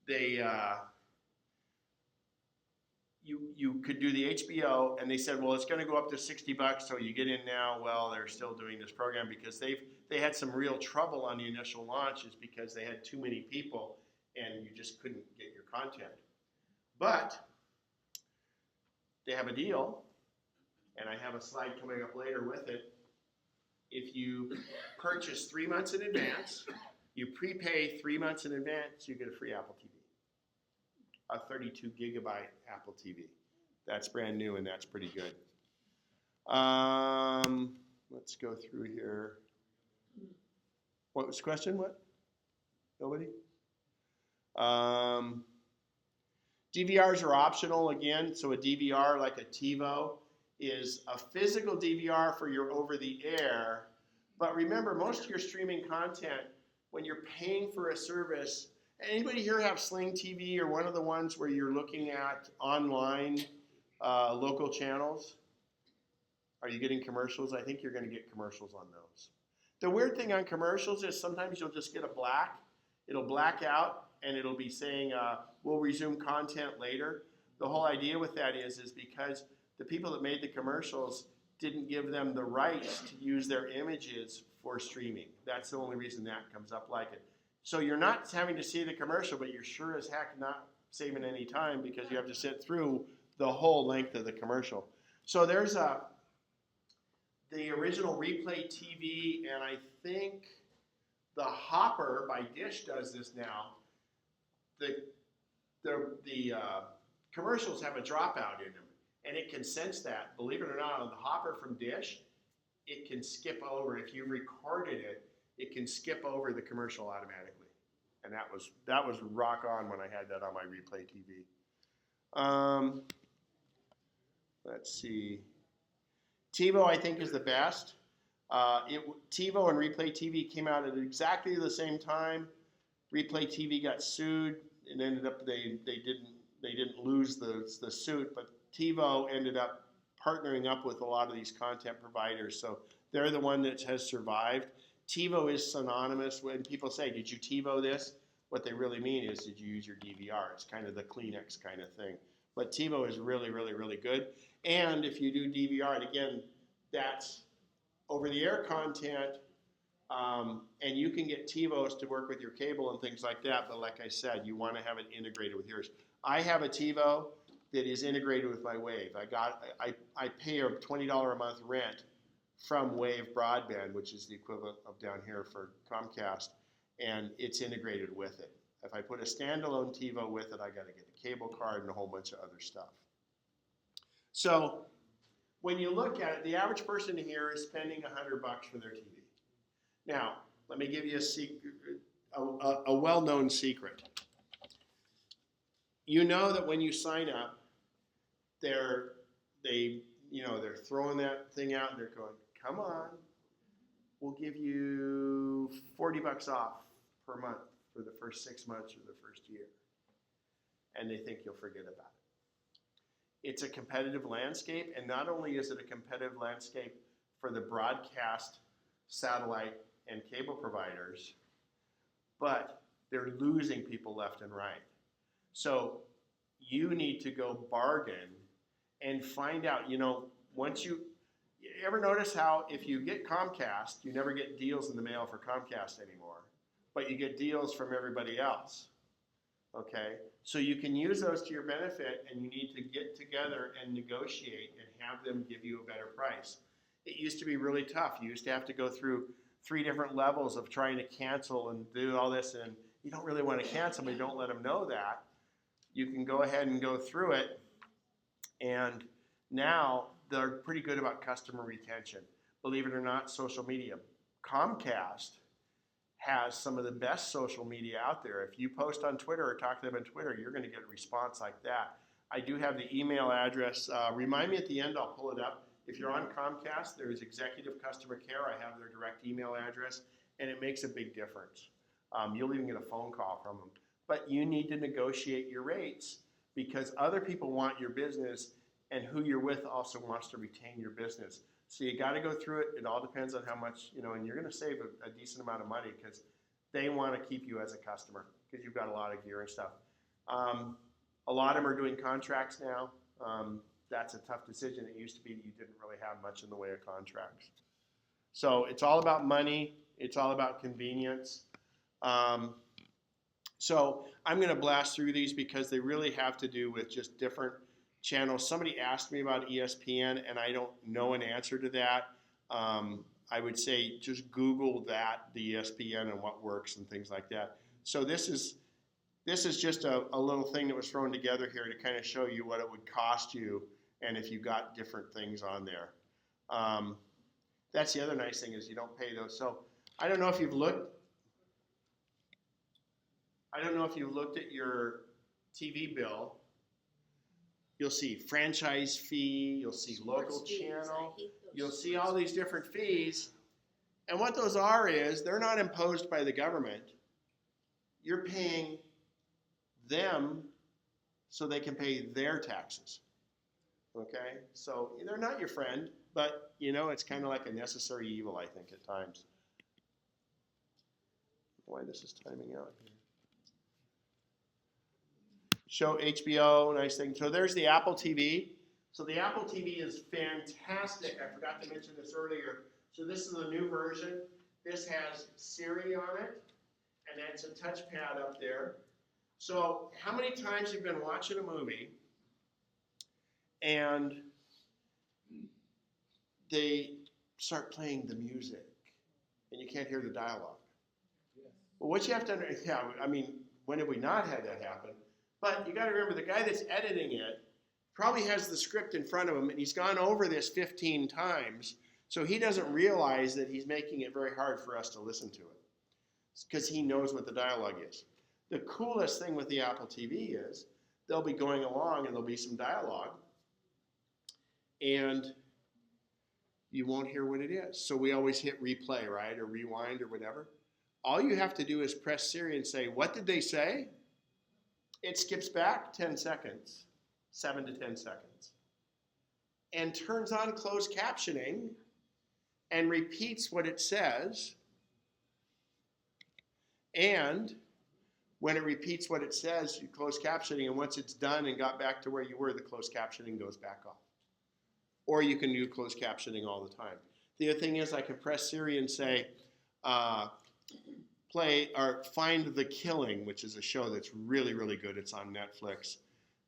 they you could do the HBO, and they said, well, it's going to go up to $60, so you get in now. Well, they're still doing this program because they had some real trouble on the initial launches because they had too many people, and you just couldn't get your content. But they have a deal, and I have a slide coming up later with it. If you purchase 3 months in advance, you prepay 3 months in advance, you get a free Apple TV. A 32 gigabyte Apple TV. That's brand new and that's pretty good. Let's go through here. What was the question? What? Nobody? DVRs are optional again. So a DVR like a TiVo is a physical DVR for your over the air. But remember, most of your streaming content, when you're paying for a service, anybody here have Sling TV or one of the ones where you're looking at online local channels? Are you getting commercials? I think you're going to get commercials on those. The weird thing on commercials is sometimes you'll just get a black. It'll black out and it'll be saying, we'll resume content later. The whole idea with that is because the people that made the commercials didn't give them the rights to use their images for streaming. That's the only reason that comes up like it. So you're not having to see the commercial, but you're sure as heck not saving any time because you have to sit through the whole length of the commercial. So there's the original Replay TV, and I think the Hopper by Dish does this now. The commercials have a dropout in them, and it can sense that. Believe it or not, on the Hopper from Dish, it can skip over. If you recorded it, it can skip over the commercial automatically. And that was rock on when I had that on my Replay TV. Let's see. TiVo, I think, is the best. TiVo and Replay TV came out at exactly the same time. Replay TV got sued, and ended up they didn't lose the suit, but TiVo ended up partnering up with a lot of these content providers, so they're the one that has survived. TiVo is synonymous. When people say, did you TiVo this? What they really mean is, did you use your DVR? It's kind of the Kleenex kind of thing. But TiVo is really, really, really good. And if you do DVR, and again, that's over-the-air content, and you can get TiVos to work with your cable and things like that, but like I said, you want to have it integrated with yours. I have a TiVo that is integrated with my Wave. I pay a $20 a month rent from Wave Broadband, which is the equivalent of down here for Comcast, and it's integrated with it. If I put a standalone TiVo with it, I got to get a cable card and a whole bunch of other stuff. So when you look at it, the average person here is spending $100 for their TV. Now, let me give you a secret, a well-known secret. You know that when you sign up, they're throwing that thing out and they're going, come on, we'll give you $40 off per month for the first 6 months or the first year. And they think you'll forget about it. It's a competitive landscape, and not only is it a competitive landscape for the broadcast, satellite, and cable providers, but they're losing people left and right. So you need to go bargain and find out, once you ever notice how if you get Comcast, you never get deals in the mail for Comcast anymore, but you get deals from everybody else, okay? So you can use those to your benefit, and you need to get together and negotiate and have them give you a better price. It used to be really tough. You used to have to go through 3 different levels of trying to cancel and do all this, and you don't really want to cancel, but you don't let them know that. You can go ahead and go through it, and now they're pretty good about customer retention. Believe it or not, social media. Comcast has some of the best social media out there. If you post on Twitter or talk to them on Twitter, you're going to get a response like that. I do have the email address. Remind me at the end, I'll pull it up. If you're on Comcast, there's executive customer care. I have their direct email address, and it makes a big difference. You'll even get a phone call from them. But you need to negotiate your rates because other people want your business, and who you're with also wants to retain your business. So you got to go through it. It all depends on how much, and you're going to save a decent amount of money because they want to keep you as a customer because you've got a lot of gear and stuff. A lot of them are doing contracts now. That's a tough decision. It used to be that you didn't really have much in the way of contracts. So it's all about money. It's all about convenience. So I'm going to blast through these because they really have to do with just different channels. Somebody asked me about ESPN, and I don't know an answer to that. I would say just Google that, the ESPN, and what works and things like that. So this is just a little thing that was thrown together here to kind of show you what it would cost you and if you got different things on there. That's the other nice thing is you don't pay those. So I don't know if you've looked at your TV bill. You'll see franchise fee, you'll see local Sports fees, channel, I hate those you'll see sports all these different fees. And what those are is they're not imposed by the government. You're paying them so they can pay their taxes. Okay? So they're not your friend, but you know, it's kind of like a necessary evil, I think, at times. Why this is timing out here. Show HBO, nice thing. So there's the Apple TV. So the Apple TV is fantastic. I forgot to mention this earlier. So this is a new version. This has Siri on it, and that's a touchpad up there. So how many times you've been watching a movie and they start playing the music and you can't hear the dialogue? Well, what you have to understand, yeah, I mean, when have we not had that happen? But you got to remember, the guy that's editing it probably has the script in front of him, and he's gone over this 15 times, so he doesn't realize that he's making it very hard for us to listen to it because he knows what the dialogue is. The coolest thing with the Apple TV is they'll be going along, and there'll be some dialogue, and you won't hear what it is. So we always hit replay, right, or rewind or whatever. All you have to do is press Siri and say, what did they say? It skips back 10 seconds, 7 to 10 seconds, and turns on closed captioning and repeats what it says. And when it repeats what it says, you close captioning, and once it's done and got back to where you were, the closed captioning goes back off. Or you can do closed captioning all the time. The other thing is I can press Siri and say, play or find The Killing, which is a show that's really, really good. It's on Netflix,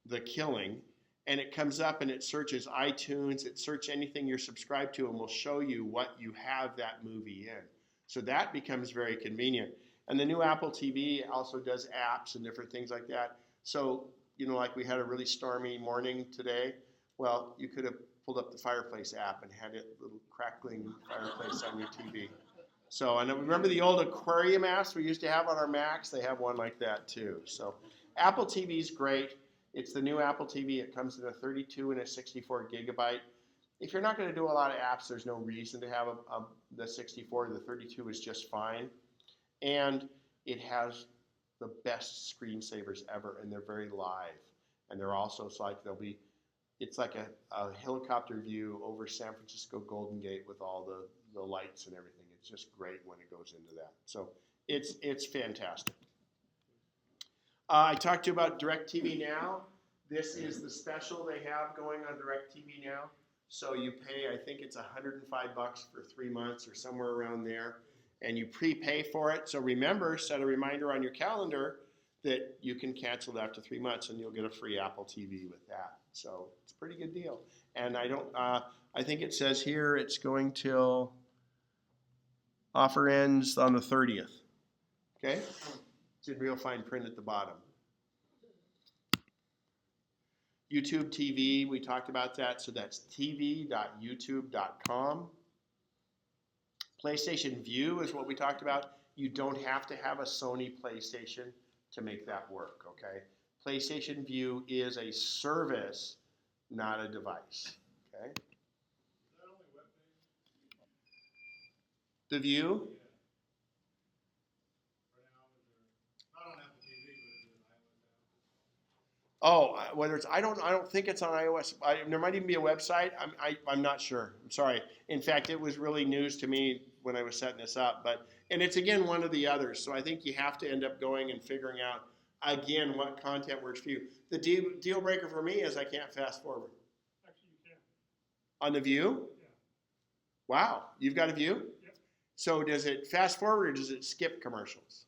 The Killing. And it comes up and it searches iTunes, it searches anything you're subscribed to, and will show you what you have that movie in. So that becomes very convenient. And the new Apple TV also does apps and different things like that. So, you know, like we had a really stormy morning today. Well, you could have pulled up the Fireplace app and had a little crackling fireplace on your TV. So, and remember the old aquarium apps we used to have on our Macs? They have one like that too. So Apple TV is great. It's the new Apple TV. It comes in a 32 and a 64 gigabyte. If you're not going to do a lot of apps, there's no reason to have the 64. The 32 is just fine. And it has the best screensavers ever, and they're very live. And they're also, it's like a helicopter view over San Francisco Golden Gate with all the lights and everything. It's just great when it goes into that. So it's fantastic. I talked to you about DirecTV Now. This is the special they have going on DirecTV Now. So you pay, I think it's $105 for 3 months or somewhere around there, and you prepay for it. So remember, set a reminder on your calendar that you can cancel it after 3 months, and you'll get a free Apple TV with that. So it's a pretty good deal. And I think it says here it's going till offer ends on the 30th. Okay? It's in real fine print at the bottom. YouTube TV, we talked about that. So that's tv.youtube.com. PlayStation View is what we talked about. You don't have to have a Sony PlayStation to make that work, okay? PlayStation View is a service, not a device, okay? The View? Oh, whether it's, I don't think it's on iOS. There might even be a website. I'm not sure. I'm sorry. In fact, it was really news to me when I was setting this up. And it's again one of the others. So I think you have to end up going and figuring out Again, what content works for you. The deal breaker for me is I can't fast forward. Actually, you can. On the view? Yeah. Wow, you've got a view? Yep. So does it fast forward or does it skip commercials?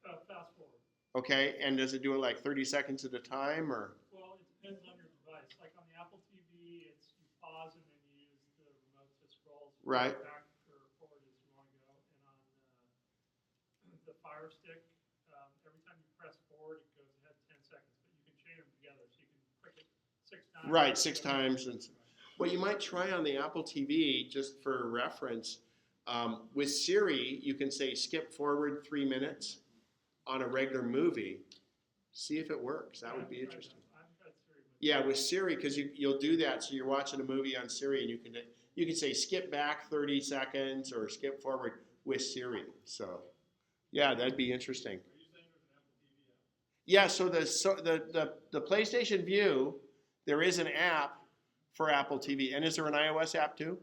Fast forward. Okay, and does it do it like 30 seconds at a time or? Well, it depends on your device. Like on the Apple TV, it's you pause and then you use the remote to scroll Right. back or forward as you want to go. And on the Fire Stick, every time you press forward, it goes ahead 10 seconds, but you can chain them together, so you can click it 6 times. Right, 6 times. And what you might try on the Apple TV, just for reference, with Siri, you can say skip forward 3 minutes on a regular movie. See if it works. That would be interesting. I've got Siri with Yeah, with Siri, because you'll do that. So you're watching a movie on Siri, and you can say skip back 30 seconds or skip forward with Siri. So, yeah, that'd be interesting. Are you saying there's an Apple TV app? Yeah, so the PlayStation View, there is an app for Apple TV, and is there an iOS app too?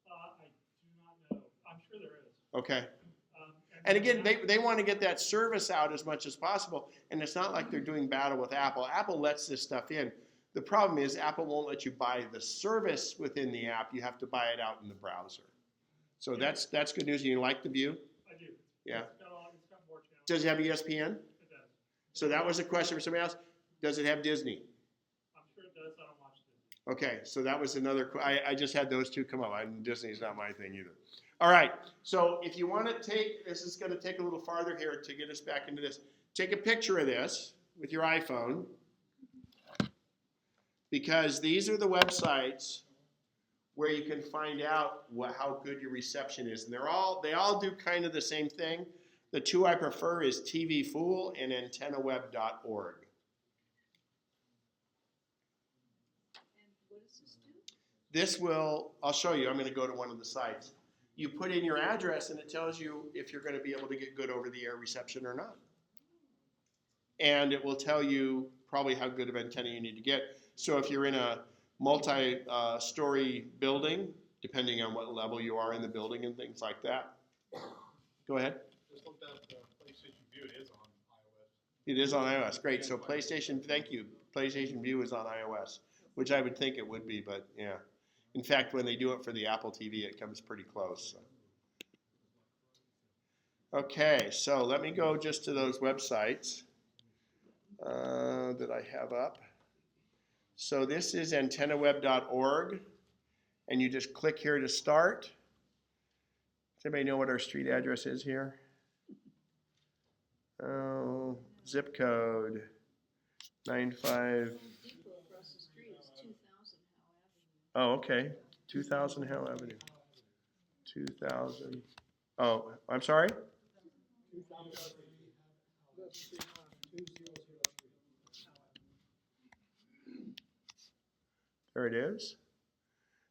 I do not know. I'm sure there is. Okay. And again, they want to get that service out as much as possible, and it's not like they're doing battle with Apple. Apple lets this stuff in. The problem is Apple won't let you buy the service within the app. You have to buy it out in the browser. So that's good news. You like the View? I do. Yeah. It's got more channels. Does it have ESPN? It does. So that was a question for somebody else. Does it have Disney? I'm sure it does. I don't watch Disney. Okay, so that was another, I just had those two come up. Disney's not my thing either. All right, so if you want to take, this is going to take a little farther here to get us back into this. Take a picture of this with your iPhone, because these are the websites where you can find out how good your reception is. And they all do kind of the same thing. The two I prefer is TV Fool and AntennaWeb.org. And what does this do? I'll show you. I'm going to go to one of the sites. You put in your address and it tells you if you're going to be able to get good over-the-air reception or not. And it will tell you probably how good of antenna you need to get. So if you're in a multi-story building, depending on what level you are in the building and things like that. Go ahead. Just looked at PlayStation View, it is on iOS. It is on iOS. Great. So PlayStation, thank you. PlayStation View is on iOS, which I would think it would be, but yeah. In fact, when they do it for the Apple TV, it comes pretty close. So. Okay, so let me go just to those websites that I have up. So this is AntennaWeb.org, and you just click here to start. Does anybody know what our street address is here? Oh, zip code 95. Home Depot across the street is 2000 Howe Avenue. Oh, okay. 2000 Howe Avenue. 2000. Oh, I'm sorry? 2003. There it is.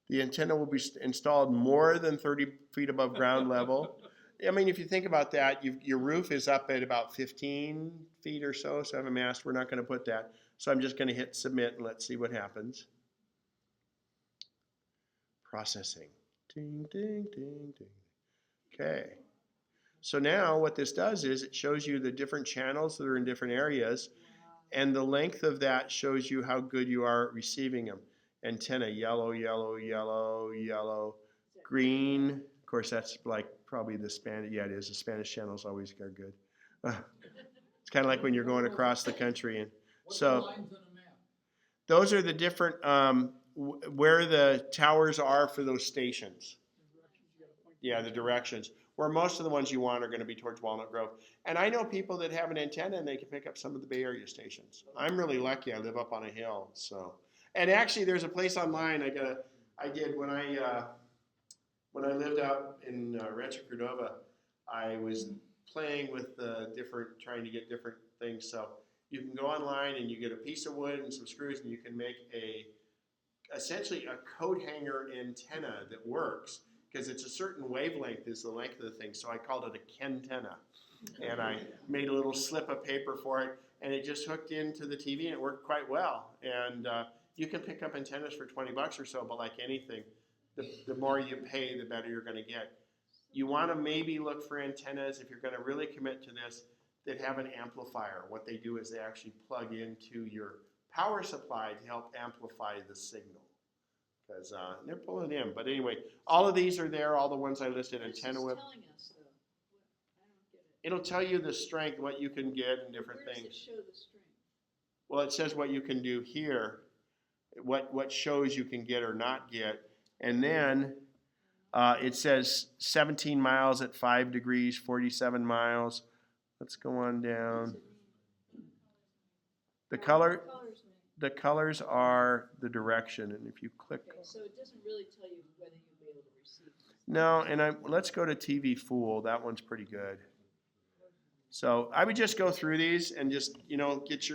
The antenna will be installed more than 30 feet above ground level. I mean, if you think about that, your roof is up at about 15 feet or so, so I have a mast. We're not going to put that. So I'm just going to hit submit and let's see what happens. Processing. Ding, ding, ding, ding. Okay. So now what this does is it shows you the different channels that are in different areas, and the length of that shows you how good you are at receiving them. Antenna, yellow, yellow, yellow, yellow, green. Of course, that's like probably the Spanish. Yeah, it is. The Spanish channels always are good. It's kind of like when you're going across the country. And so those are the different, where the towers are for those stations. Yeah, the directions. Where most of the ones you want are going to be towards Walnut Grove. And I know people that have an antenna and they can pick up some of the Bay Area stations. I'm really lucky. I live up on a hill, so. And actually, there's a place online I did when I lived out in Rancho Cordova. I was playing with trying to get different things. So you can go online and you get a piece of wood and some screws, and you can make essentially a coat hanger antenna that works, because it's a certain wavelength is the length of the thing. So I called it a kentenna, and I made a little slip of paper for it, and it just hooked into the TV, and it worked quite well. And you can pick up antennas for $20 or so, but like anything, the more you pay, the better you're going to get. You want to maybe look for antennas if you're going to really commit to this that have an amplifier. What they do is they actually plug into your power supply to help amplify the signal. Because they're pulling in. But anyway, all of these are there, all the ones I listed. What is this Antenna web. telling us, though? I don't get it. It'll tell you the strength, what you can get, and different Where does things. it show the strength? Well, it says what you can do here, what shows you can get or not get, and then it says 17 miles at 5 degrees, 47 miles. Let's go on What does down. it mean? The What color, do colors mean? the colors are the direction, and if you click, Okay, so it doesn't really tell you whether you'll be able to receive this. no, and let's go to TV Fool. That one's pretty good. So I would just go through these and just, get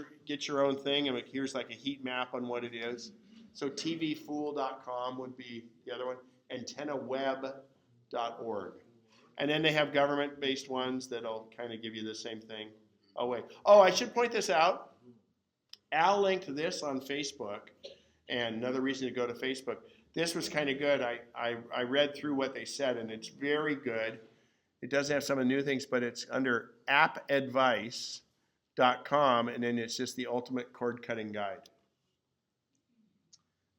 your own thing. And here's like a heat map on what it is. So tvfool.com would be the other one. Antennaweb.org. And then they have government-based ones that'll kind of give you the same thing. Oh, wait. Oh, I should point this out. Al linked this on Facebook. And another reason to go to Facebook. This was kind of good. I read through what they said, and it's very good. It does have some of the new things, but it's under appadvice.com, and then it's just the ultimate cord cutting guide.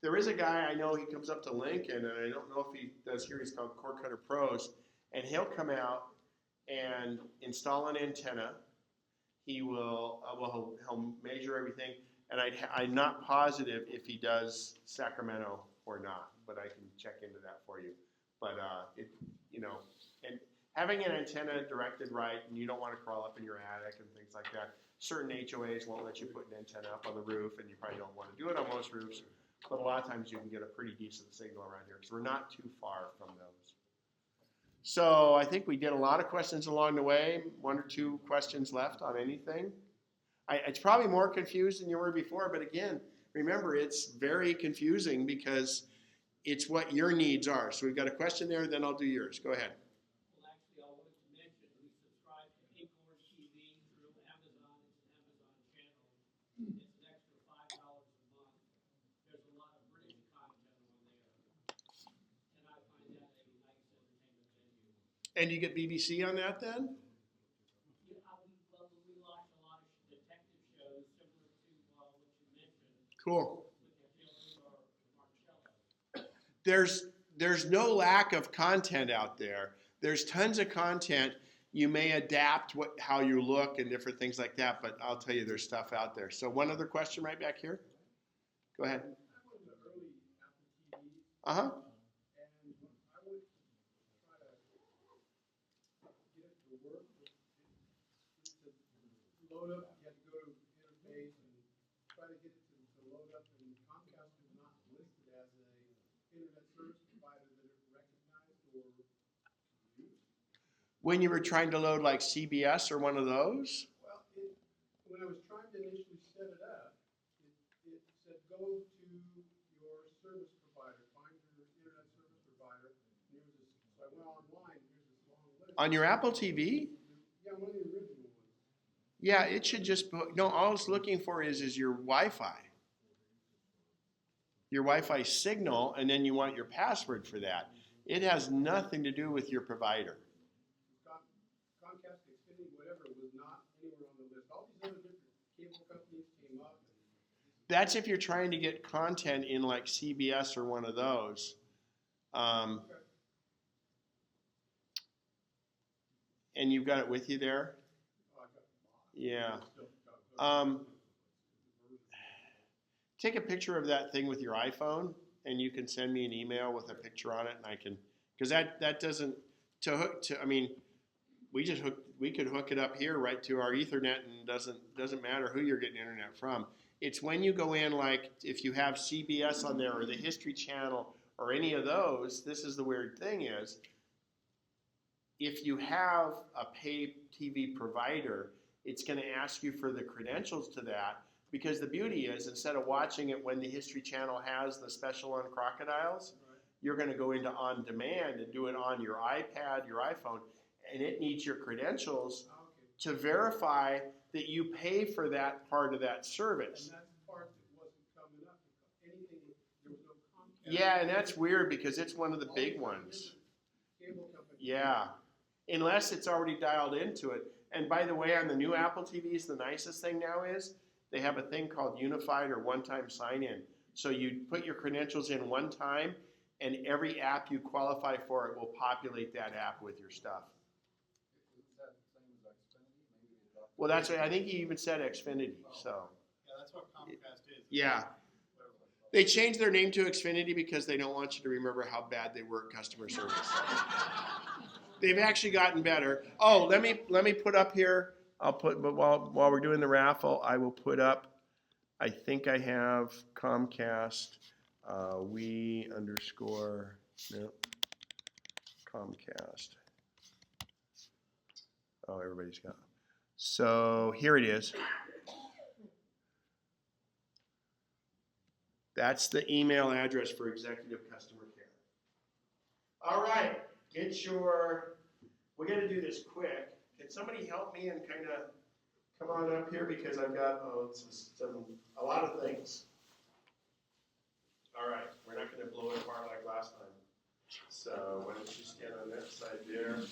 There is a guy I know, he comes up to Lincoln, and I don't know if he does here, he's called Cord Cutter Pros, and he'll come out and install an antenna. He will, he'll measure everything, and I'm not positive if he does Sacramento or not, but I can check into that for you. But and having an antenna directed right, and you don't want to crawl up in your attic and things like that. Certain HOAs won't let you put an antenna up on the roof, and you probably don't want to do it on most roofs. But a lot of times you can get a pretty decent signal around here because we're not too far from those. So I think we did a lot of questions along the way. 1 or 2 questions left on anything. It's probably more confused than you were before, but again, remember, it's very confusing because it's what your needs are. So we've got a question there, then I'll do yours. Go ahead. Well, actually, I wanted to mention, we subscribe to Acorn TV through Amazon. It's an Amazon channel. It's an extra $5 a month. There's a lot of British content on there. And I find that a nice entertainment venue. And you get BBC on that then? We watch a lot of detective shows similar to what you mentioned Cool. with the Killers or Marcello. There's no lack of content out there. There's tons of content. You may adapt how you look and different things like that, but I'll tell you, there's stuff out there. So one other question right back here. Go ahead. I was the early Apple TV, Uh-huh. and I would try to get it to work. To load up, you had to go to interface and try to get it to load up, and Comcast was not listed as a internet service provider that it recognized or used. When you were trying to load like CBS or one of those? Well, when I was trying to initially set it up, it said go to your service provider, find your internet service provider. And there was this, so I went online, and here's this long list. On your Apple TV? Yeah, one of the original ones. Yeah, it should just, no, all it's looking for is your Wi-Fi. Your Wi-Fi signal, and then you want your password for that. It has nothing to do with your provider. Comcast, Xfinity, whatever, was not anywhere on the list. All these other different cable companies came up. That's if you're trying to get content in like CBS or one of those. And you've got it with you there? Yeah. Take a picture of that thing with your iPhone, and you can send me an email with a picture on it, and I can, because that doesn't, we could hook it up here right to our Ethernet, and doesn't matter who you're getting internet from. It's when you go in, like if you have CBS on there or the History Channel or any of those, this is the weird thing is, if you have a pay TV provider, it's going to ask you for the credentials to that, because the beauty is, instead of watching it when the History Channel has the special on crocodiles, you're going to go into on demand and do it on your iPad, your iPhone, and it needs your credentials to verify that you pay for that part of that service. And that's the part that wasn't coming up. Anything, there was no Comcast. Yeah, and that's weird because it's one of the big ones. Cable companies. Yeah. unless it's already dialed into it. And by the way, on the new Apple TVs, the nicest thing now is they have a thing called unified or one-time sign-in. So you put your credentials in one time, and every app you qualify for, it will populate that app with your stuff. Is that the same as Xfinity? Maybe they dropped. Well, that's what I think he even said Xfinity. So Yeah, that's what Comcast is. yeah, they changed their name to Xfinity because they don't want you to remember how bad they were at customer service. They've actually gotten better. Oh, let me put up here. I'll put, but while we're doing the raffle, I will put up. I think I have Comcast. We underscore no Comcast. Oh, everybody's got. So here it is. That's the email address for executive customer care. All right, we're gonna do this quick. Can somebody help me and kind of come on up here because I've got a lot of things. All right, we're not gonna blow it apart like last time. So why don't you stand on that side there?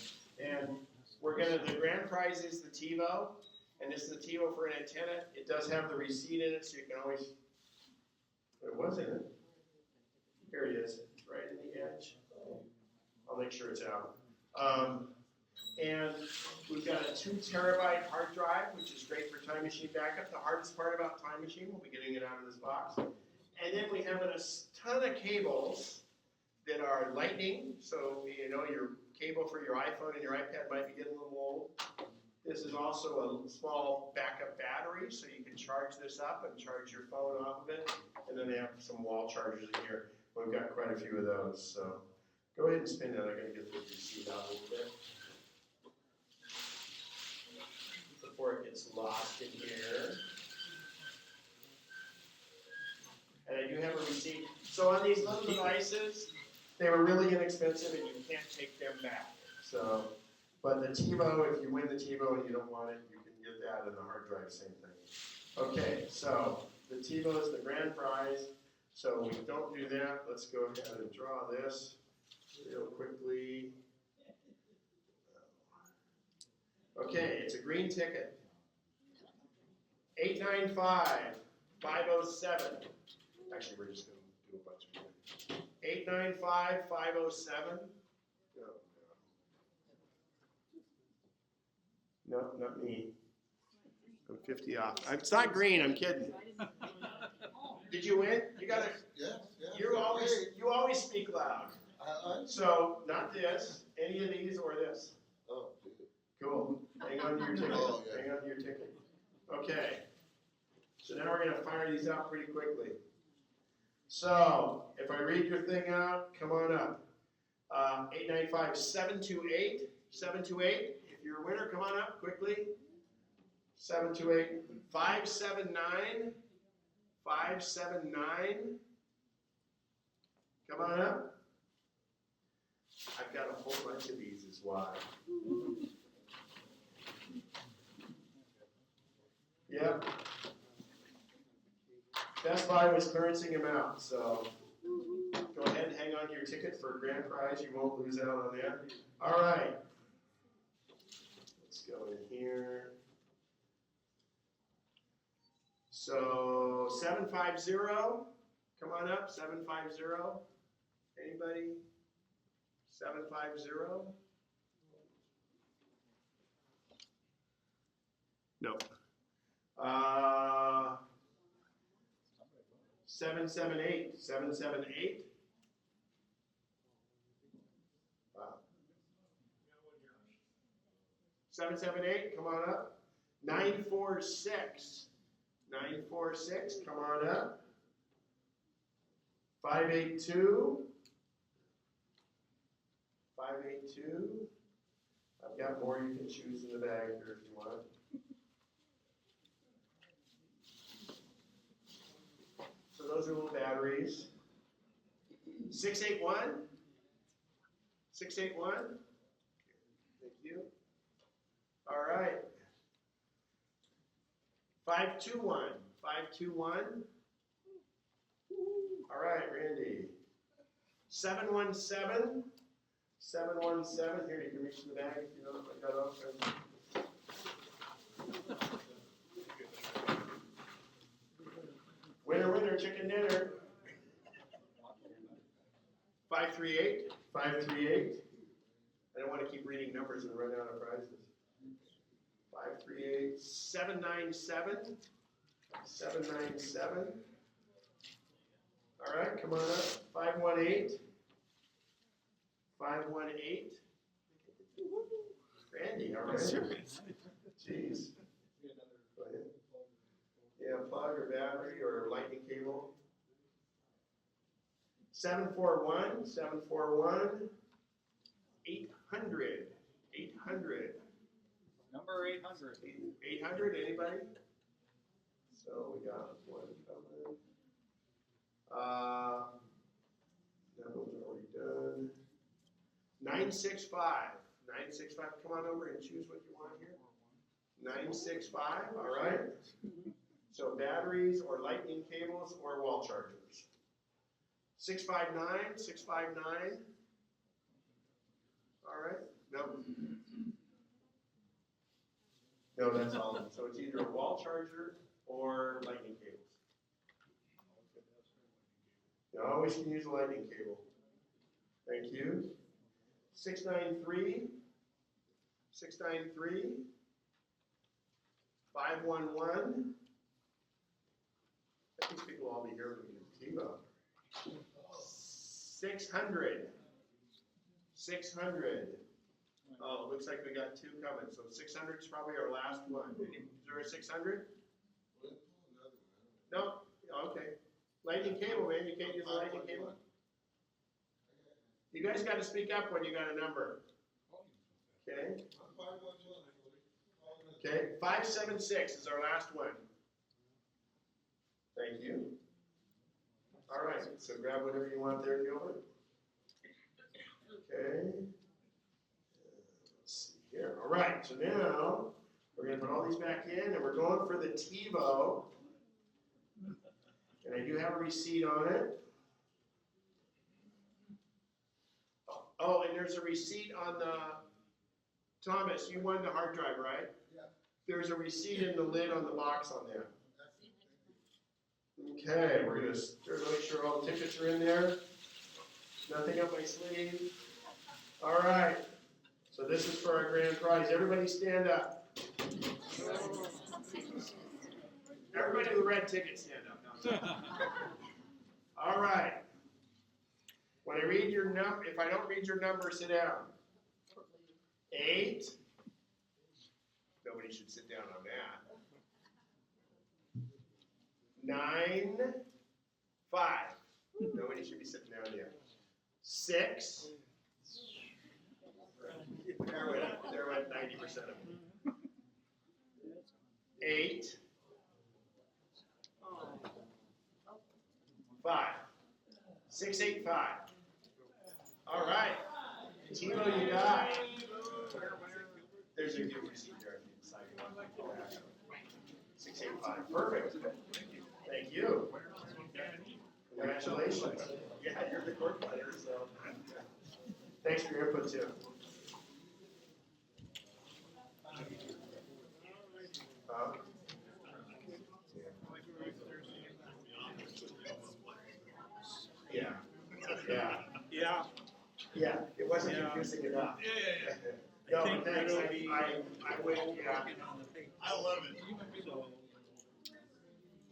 And the grand prize is the TiVo, and this is the TiVo for an antenna. It does have the receipt in it, so you can always, it was in it. Here it is, right in the edge. I'll make sure it's out. And we've got a 2 terabyte hard drive, which is great for Time Machine backup. The hardest part about Time Machine will be getting it out of this box. And then we have a ton of cables that are lightning. So, you know, your cable for your iPhone and your iPad might be getting a little old. This is also a small backup battery, so you can charge this up and charge your phone off of it. And then they have some wall chargers in here. We've got quite a few of those. So go ahead and spin that. I gotta get the receipt out a little bit before it gets lost in here. And I do have a receipt. So on these little devices, they were really inexpensive and you can't take them back. So, but the TiVo, if you win the TiVo and you don't want it, you can get that in the hard drive, same thing. Okay, so the TiVo is the grand prize. So we don't do that. Let's go ahead and draw this real quickly. Okay, it's a green ticket. 895-507. Actually, we're just going to do a bunch of them. 895-507. No, not me. I'm 50 off. It's not green, I'm kidding. Did you win? You got it. Yes, yes. You always speak loud. So, not this, any of these or this. Oh, cool. Hang on to your ticket. Oh, yeah. Hang on to your ticket. Okay. So now we're going to fire these out pretty quickly. So, if I read your thing out, come on up. 895-728. 728. If you're a winner, come on up quickly. 728. 579. 579. Come on up. I've got a whole bunch of these is why. Yep. Best Buy was clearancing them out, so go ahead and hang on to your ticket for a grand prize. You won't lose out on that. All right. Let's go in here. So 750, come on up, 750. Anybody? 750? No. 778. 778. Wow. 778, come on up. 946. 946, come on up. 582. 582. I've got more you can choose in the bag here if you want. So those are little batteries. 681. 681. Thank you. All right. 521. 521. All right, Randy. 717. 717, here, you can reach in the bag if you don't, I got off. Winner, winner, chicken dinner. 538, 538. I don't want to keep reading numbers and run out of prizes. 538, 797, 797. All right, come on up. 518, 518. Randy, all right. Jeez. Go ahead. Yeah, plug or battery or lightning cable. 741, 741, 800, 800. Number 800. 800, anybody? So we got one coming. That one's already done. 965, 965, come on over and choose what you want here. 965, all right. So batteries or lightning cables or wall chargers. 659, 659. All right, no. No, that's all. So it's either a wall charger or lightning cables. You always can use a lightning cable. Thank you. 693, 693, 511. I think these people will all be here when we do TiVo. 600, 600. Oh, looks like we got two coming. So 600 is probably our last one. Is there a 600? No? Okay. Lightning cable, man. You can't use a lightning cable. You guys got to speak up when you got a number. Okay. Okay. 576 is our last one. Thank you. All right. So grab whatever you want there, Gilbert. Okay. Let's see here. All right. So now we're going to put all these back in, and we're going for the TiVo. And I do have a receipt on it. Oh, and there's a receipt on the, Thomas, you won the hard drive, right? Yeah. There's a receipt in the lid on the box on there. Okay, we're going to make sure all the tickets are in there. Nothing up my sleeve. All right. So this is for our grand prize. Everybody stand up. Everybody with a red ticket stand up. All right. When I read your number, if I don't read your number, sit down. 8. Nobody should sit down on that. 9. 5. Nobody should be sitting down yet. 6. There went 90% of them. 8. 5. 685. All right. TiVo, you got. There's your gift receipt there if you decide you want to. 685. Perfect. Thank you. Congratulations. Yeah, you're the court player, so. Thanks for your input too. Yeah. Yeah. Yeah. Yeah, it wasn't confusing enough. Yeah. No, think thanks. it'll be- I would, yeah. I love it.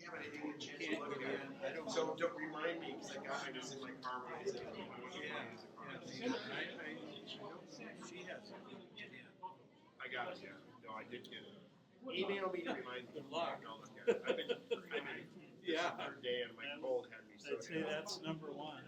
Yeah, but I didn't get a chance to look at it. So don't remind me, because I got it, it's in my car when I said. She has it. I got it, yeah. No, I did get it. Email me to remind me. Good luck. I'll look at it. I've been, this is Yeah. the third day and my cold had me so. I'd say that's number one.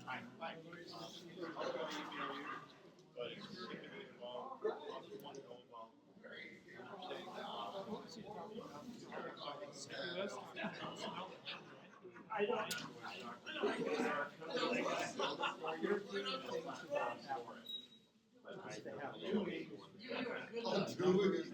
Good living.